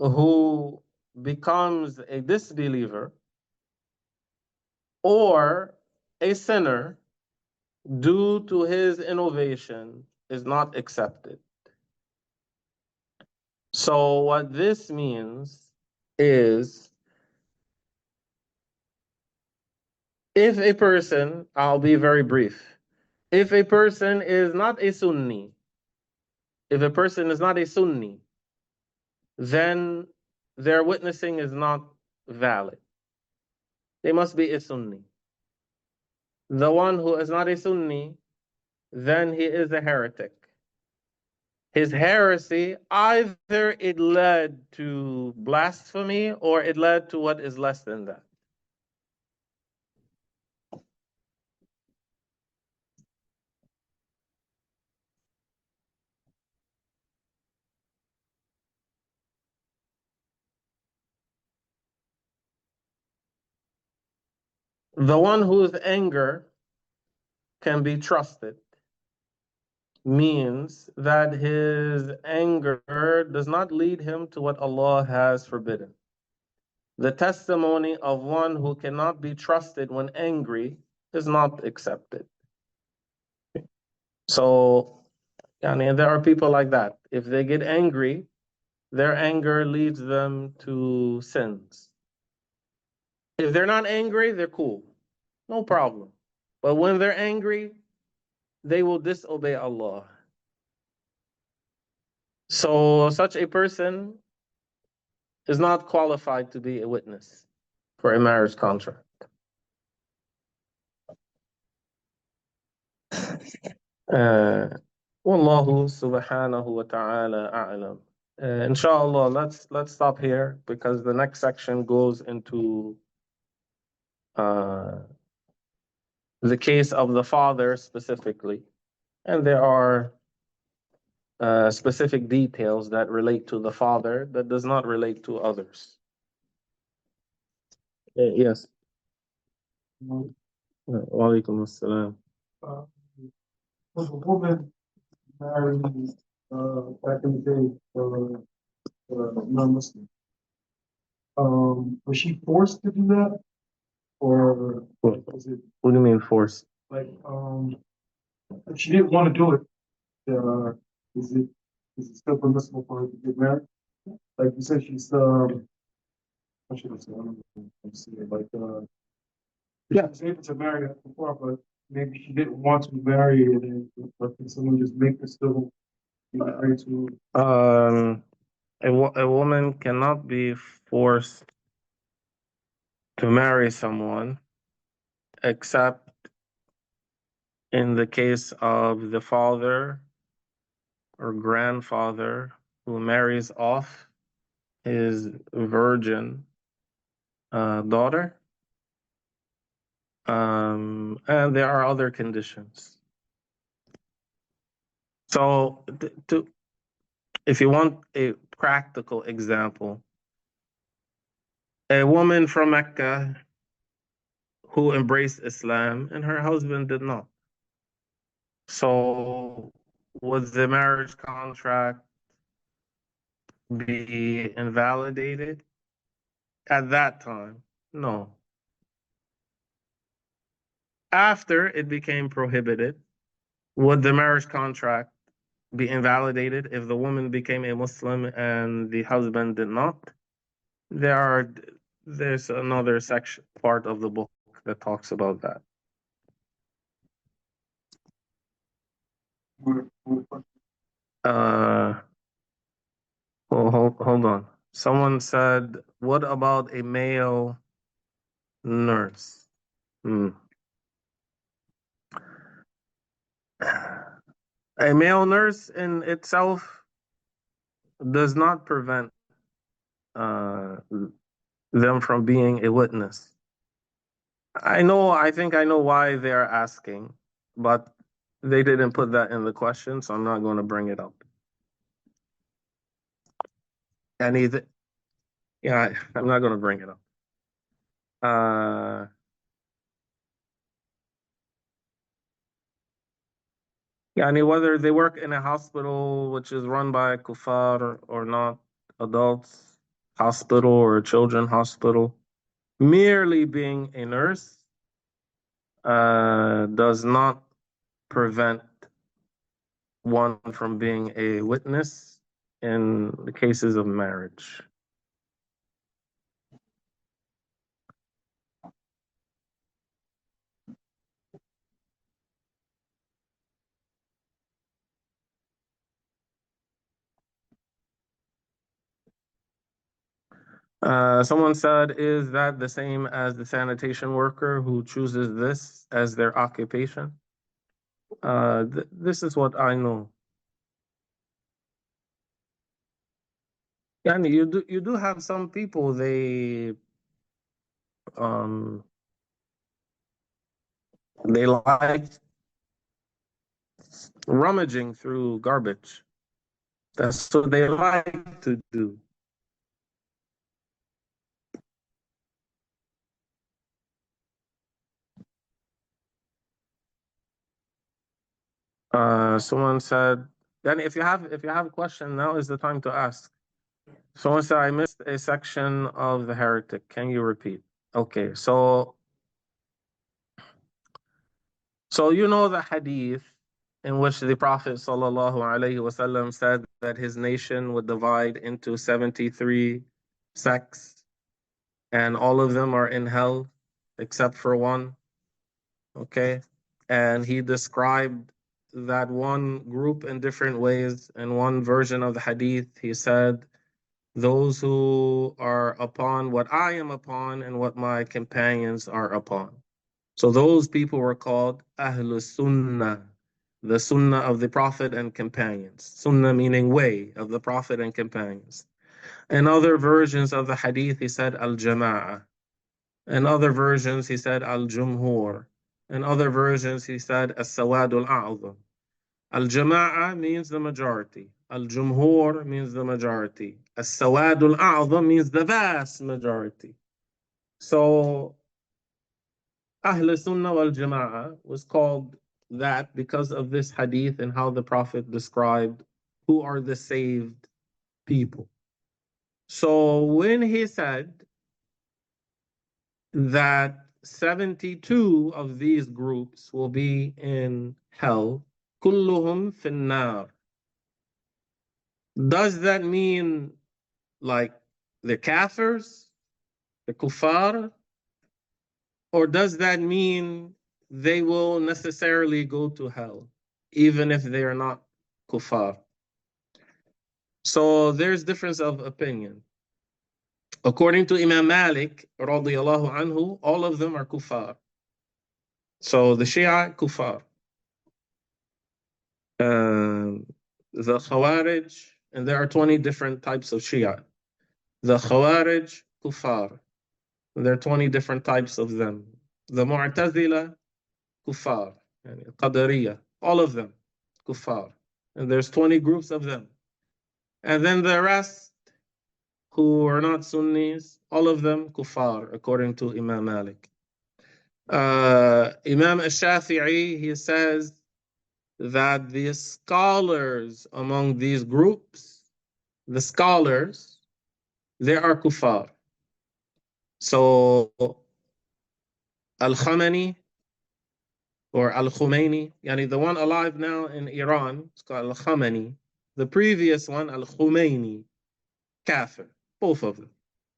who becomes a disbeliever or a sinner due to his innovation is not accepted. So what this means is if a person, I'll be very brief, if a person is not a Sunni, if a person is not a Sunni, then their witnessing is not valid. They must be a Sunni. The one who is not a Sunni, then he is a heretic. His heresy, either it led to blasphemy or it led to what is less than that. The one whose anger can be trusted means that his anger does not lead him to what Allah has forbidden. The testimony of one who cannot be trusted when angry is not accepted. So, there are people like that. If they get angry, their anger leads them to sins. If they're not angry, they're cool. No problem. But when they're angry, they will disobey Allah. So such a person is not qualified to be a witness for a marriage contract. Wallahu subhanahu wa ta'ala a'lam. Inshallah, let's stop here because the next section goes into the case of the father specifically, and there are specific details that relate to the father that does not relate to others. Yes. Wa alaikum assalam. Was a woman married, back in the day, non-Muslim? Was she forced to do that? Or was it What do you mean force? like, if she didn't want to do it, is it still permissible for her to get married? Like you said, she's, what should I say? I don't know. I'm saying, like, she was able to marry her before, but maybe she didn't want to marry and then, but can someone just make her still be married to? A woman cannot be forced to marry someone except in the case of the father or grandfather who marries off his virgin daughter. And there are other conditions. So if you want a practical example, a woman from Mecca who embraced Islam and her husband did not. So would the marriage contract be invalidated at that time? No. After it became prohibited, would the marriage contract be invalidated if the woman became a Muslim and the husband did not? There's another section, part of the book that talks about that. Hold on. Someone said, what about a male nurse? A male nurse in itself does not prevent them from being a witness. I think I know why they're asking, but They didn't put that in the question, so I'm not going to bring it up. And either, yeah, I'm not going to bring it up. Yani whether they work in a hospital which is run by kuffar or not, adults hospital or children hospital, merely being a nurse does not prevent one from being a witness in the cases of marriage. Someone said, is that the same as the sanitation worker who chooses this as their occupation? This is what I know. Yani you do have some people um they like rummaging through garbage. That's what they like to do. Someone said, yani if you have a question, now is the time to ask. Someone said, I missed a section of the heretic. Can you repeat? Okay, so you know the hadith in which the Prophet ﷺ said that his nation would divide into 73 sects, and all of them are in hell except for one. Okay, and he described that one group in different ways. In one version of the hadith, he said, those who are upon what I am upon and what my companions are upon. So those people were called Ahlul Sunnah, the Sunnah of the Prophet and companions. Sunnah meaning way of the Prophet and companions. In other versions of the hadith, he said Al-Jama'ah. In other versions, he said Al-Jumhur. In other versions, he said As-Sawad al-A'zam. Al-Jama'ah means the majority. Al-Jumhur means the majority. As-Sawad al-A'zam means the vast majority. So Ahl Sunnah wal Jama'ah was called that because of this hadith and how the Prophet described who are the saved people. So when he said that 72 of these groups will be in hell, kulluhum finnar, does that mean like the kafirs, the kuffar, or does that mean they will necessarily go to hell, even if they are not kuffar? So there's difference of opinion. According to Imam Malik, radiyallahu anhu, all of them are kuffar. So the Shia, kuffar. The Khawarij, and there are 20 different types of Shia. The Khawarij, kuffar. There are 20 different types of them. The Mu'tazila, kuffar. Qadariyah, all of them, kuffar. And there's 20 groups of them. And then the rest who are not Sunnis, all of them kuffar, according to Imam Malik. Imam al-Shafi'i, he says that the scholars among these groups, the scholars, they are kuffar. So Al-Khamenei or Al-Khomeini, yani the one alive now in Iran, it's called Al-Khamenei. The previous one, Al-Khomeini, kafir, both of them,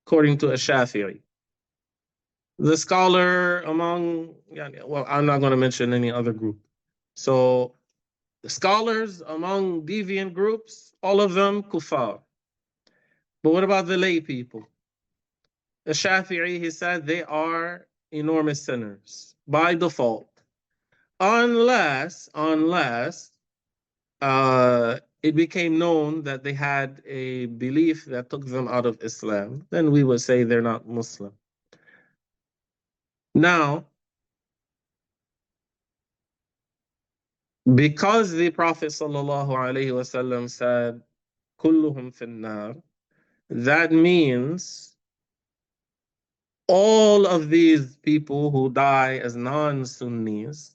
according to Al-Shafi'i. The scholar among, well, I'm not going to mention any other group. So the scholars among deviant groups, all of them kuffar. But what about the lay people? The Shafi'i, he said they are enormous sinners by default. Unless it became known that they had a belief that took them out of Islam, then we would say they're not Muslim. Now, Because the Prophet ﷺ said, "Kulluhum finnar," that means all of these people who die as non-Sunnis,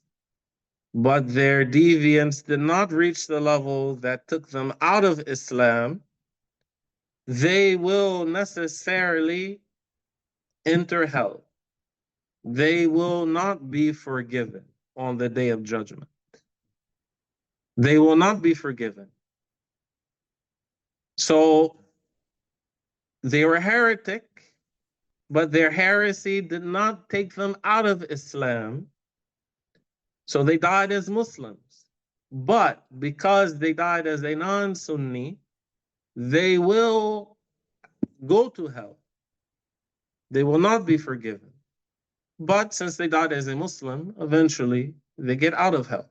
but their deviance did not reach the level that took them out of Islam, they will necessarily enter hell. They will not be forgiven on the day of judgment. They will not be forgiven. So they were heretic, but their heresy did not take them out of Islam. So they died as Muslims. But because they died as a non-Sunni, they will go to hell. They will not be forgiven. But since they died as a Muslim, eventually they get out of hell.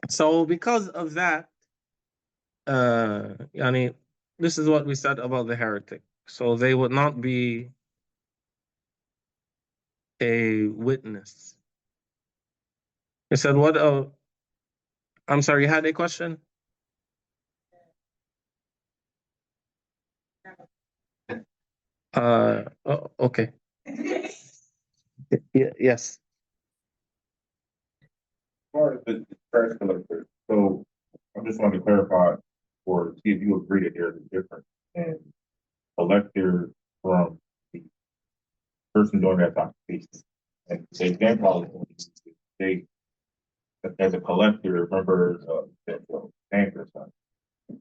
So because of that, yani, this is what we said about the heretic. So they would not be a witness. He said, what? I'm sorry, you had a question? Okay. Yes. Far as the trash collector, so I just wanted to clarify or see if you agree that there's a difference in collector from the person doing that occupation. And the example is they, as a collector, remember the anchor son.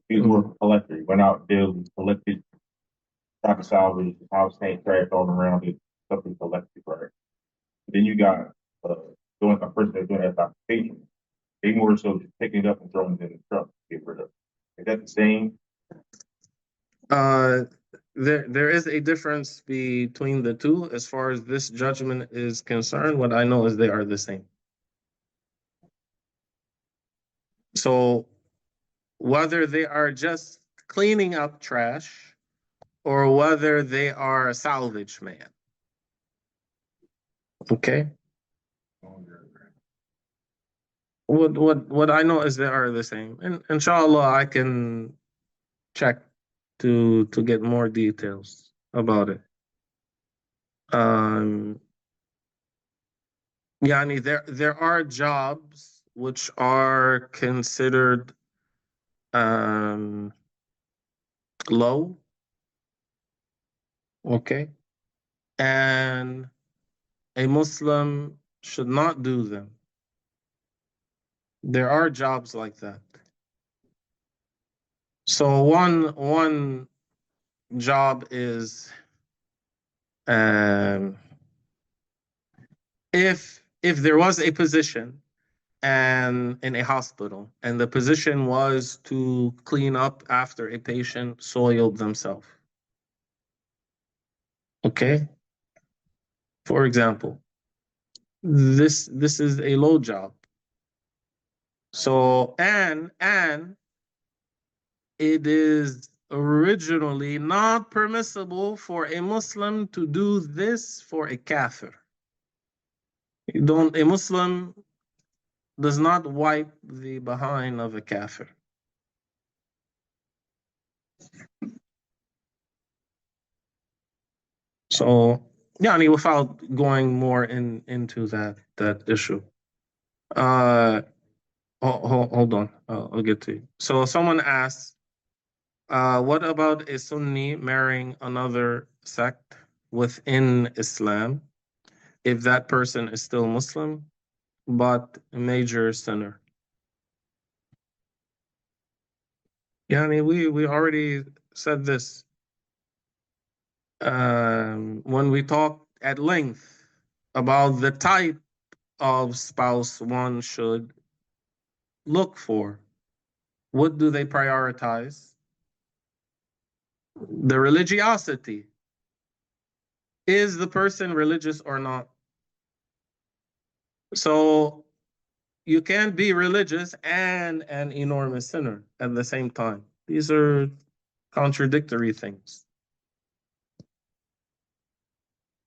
He was more of a collector. He went out daily, collected stock salvage, house tank trash all around it, something collected, right? Then you got doing a person that's doing that occupation. They more so just picking it up and throwing it in the truck to get rid of it. Is that the same? There is a difference between the two as far as this judgment is concerned. What I know is they are the same. So whether they are just cleaning up trash or whether they are a salvage man. Okay. What I know is they are the same. And inshallah I can check to get more details about it. Yani there are jobs which are considered low, okay, and a Muslim should not do them. There are jobs like that. So one job is if there was a position and in a hospital and the position was to clean up after a patient soiled themselves. Okay? For example, this is a low job. So and it is originally not permissible for a Muslim to do this for a kafir. A Muslim does not wipe the behind of a kafir. So, yeah, I mean, without going more into that issue. Hold on, I'll get to you. So someone asks, what about a Sunni marrying another sect within Islam if that person is still Muslim but a major sinner? Yeah, I mean, we already said this when we talked at length about the type of spouse one should look for. What do they prioritize? The religiosity. Is the person religious or not? So you can't be religious and an enormous sinner at the same time. These are contradictory things.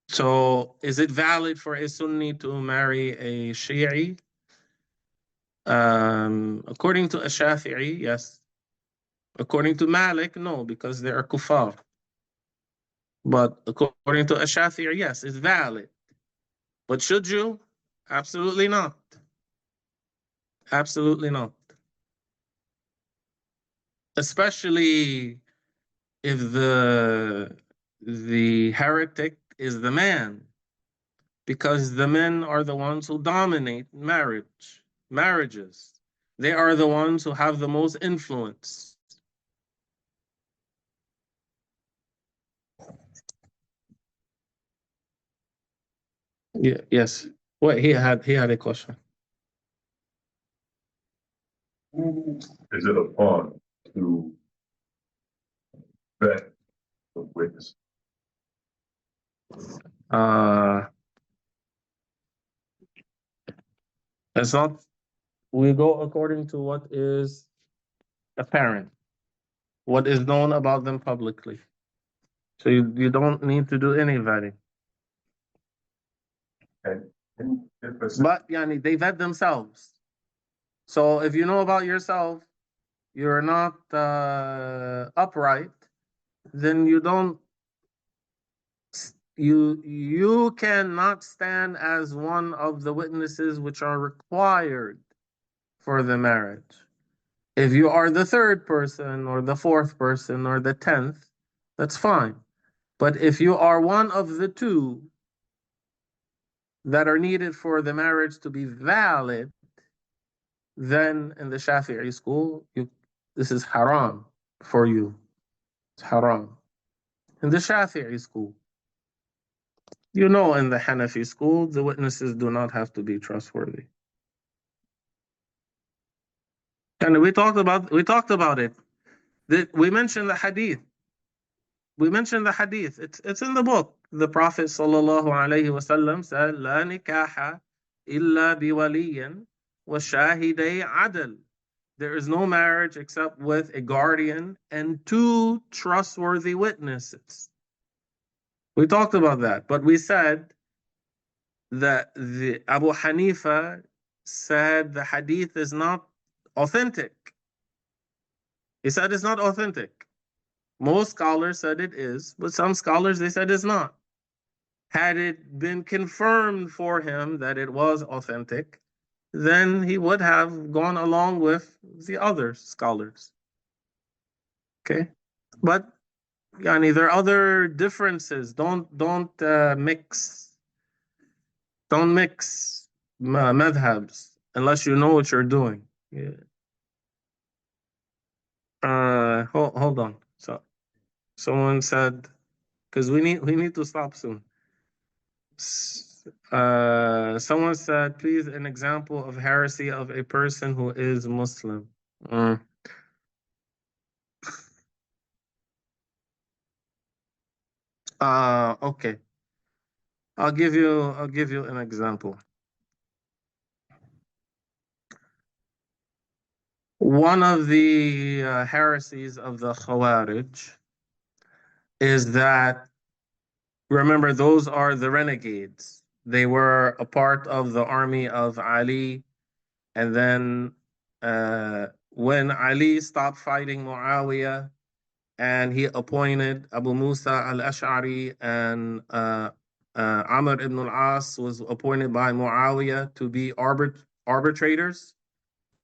So is it valid for a Sunni to marry a Shi'i? According to Ash-Shafi'i, yes. According to Malik, no, because they are kuffar. But according to Ash-Shafi'i, yes, it's valid. But should you? Absolutely not. Absolutely not. Especially if the heretic is the man, because the men are the ones who dominate marriages. They are the ones who have the most influence. Yeah, yes. Wait, he had a question. Is it a fun to vet the witness? It's not. We go according to what is apparent, what is known about them publicly. So you don't need to do any vetting. And if it's But yani, they vet themselves. So if you know about yourself, you're not upright, then you cannot stand as one of the witnesses which are required for the marriage. If you are the third person or the fourth person or the 10th, that's fine. But if you are one of the two that are needed for the marriage to be valid, then in the Shafi'i school, this is haram for you. It's haram. In the Shafi'i school. You know, in the Hanafi school, the witnesses do not have to be trustworthy. And we talked about it. We mentioned the hadith. We mentioned the hadith. It's in the book. The Prophet sallallahu alaihi wasallam said, "La nikaha illa biwaliyin wa shahidai adl." There is no marriage except with a guardian and two trustworthy witnesses. We talked about that, but we said that the Abu Hanifa said the hadith is not authentic. He said it's not authentic. Most scholars said it is, but some scholars, they said it's not. Had it been confirmed for him that it was authentic, then he would have gone along with the other scholars. Okay? But yani, there are other differences. Don't mix madhabs unless you know what you're doing. Yeah. Hold on. So someone said, because we need to stop soon. Someone said, please, an example of heresy of a person who is Muslim. Okay. I'll give you an example. One of the heresies of the Khawarij is that, remember, those are the renegades. They were a part of the army of Ali, and then when Ali stopped fighting Muawiyah, and he appointed Abu Musa al-Ash'ari, and Amr ibn al-As was appointed by Muawiyah to be arbitrators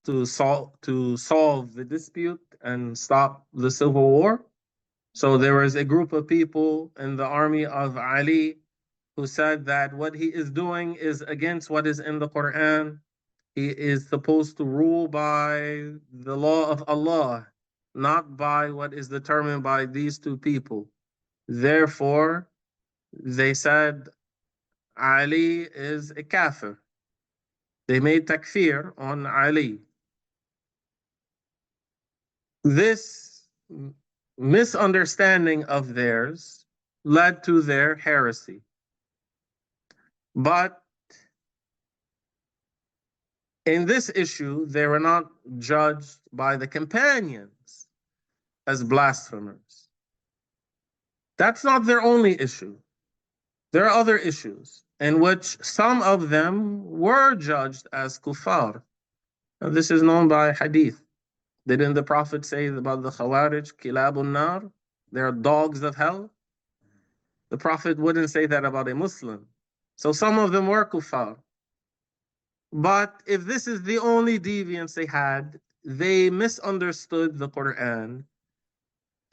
to solve the dispute and stop the civil war. So there was a group of people in the army of Ali who said that what he is doing is against what is in the Quran. He is supposed to rule by the law of Allah, not by what is determined by these two people. Therefore, they said Ali is a kafir. They made takfir on Ali. This misunderstanding of theirs led to their heresy. But in this issue, they were not judged by the companions as blasphemers. That's not their only issue. There are other issues in which some of them were judged as kuffar, And this is known by hadith. Didn't the Prophet say about the Khawarij, Kilabun Nar? They are dogs of hell. The Prophet wouldn't say that about a Muslim. So some of them were kuffar. But if this is the only deviance they had, they misunderstood the Quran,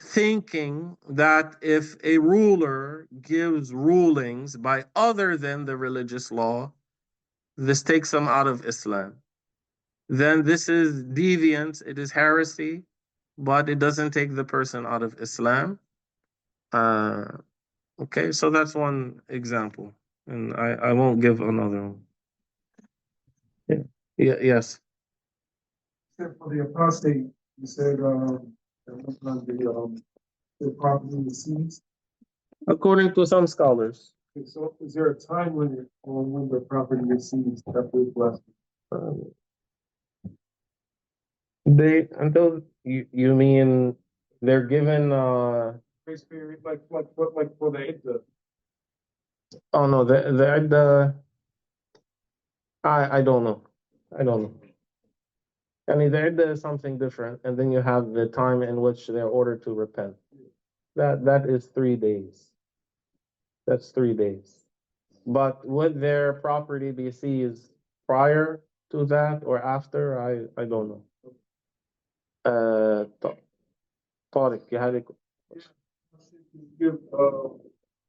thinking that if a ruler gives rulings by other than the religious law, this takes them out of Islam. Then this is deviance, it is heresy, but it doesn't take the person out of Islam. Okay, so that's one example, and I won't give another one. Yes. Except for the apostate, you said, the property was seized. According to some scholars, Okay, so is there a time limit on when the property is seized after it's blessed? um, they until you mean they're given Grace period, like for the Iddah. oh no the I don't know. I don't know. I mean, there is something different, and then you have the time in which they're ordered to repent. That is 3 days. That's 3 days. But would their property be seized prior to that or after? I don't know. Tariq, you had a Give,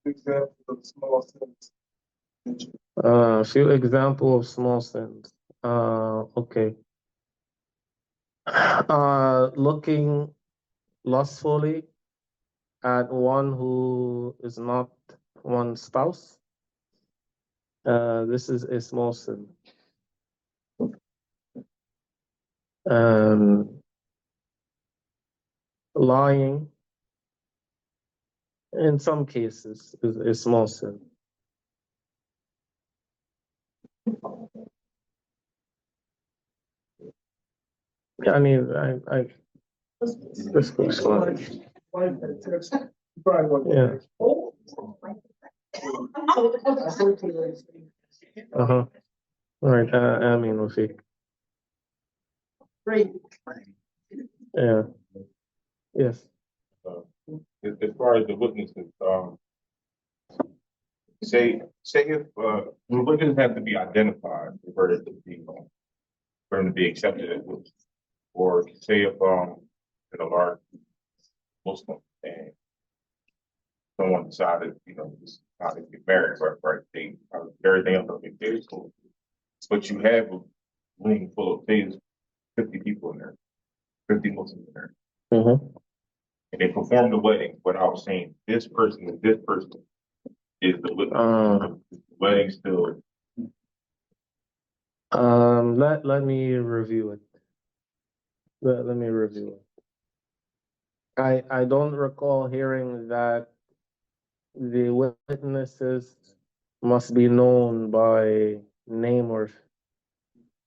examples of small sins. few example of small sins. Okay. Looking lustfully at one who is not one's spouse. This is a small sin. Lying, in some cases, is a small sin. I mean, this goes fine. Yeah. Uh-huh. All right. I mean, Rafiq. Yeah. Yes. As far as the witnesses, say if the witnesses have to be identified for it to be for them to be accepted as witnesses, or say if in a large Muslim and someone decided this is how to get married, right? They everything else will be very cool, but you have a room full of 50 people in there, 50 Muslims in there. Mm-hmm. And they perform the wedding without saying this person and this person is the witness. The wedding still. Let me review it. Let me review it. I don't recall hearing that the witnesses must be known by name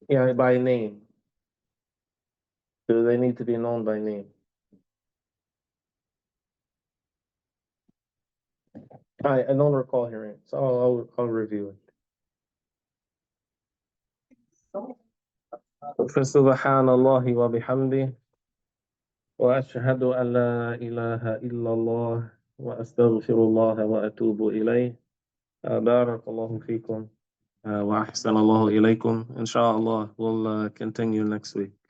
by name. Do they need to be known by name? I don't recall hearing it, so I'll review it. فسبحان الله وبحمده وأشهد أن لا إله إلا الله وأستغفر الله وأتوب إليه. بارك الله فيكم وأحسن الله إليكم. Inshallah, we'll continue next week.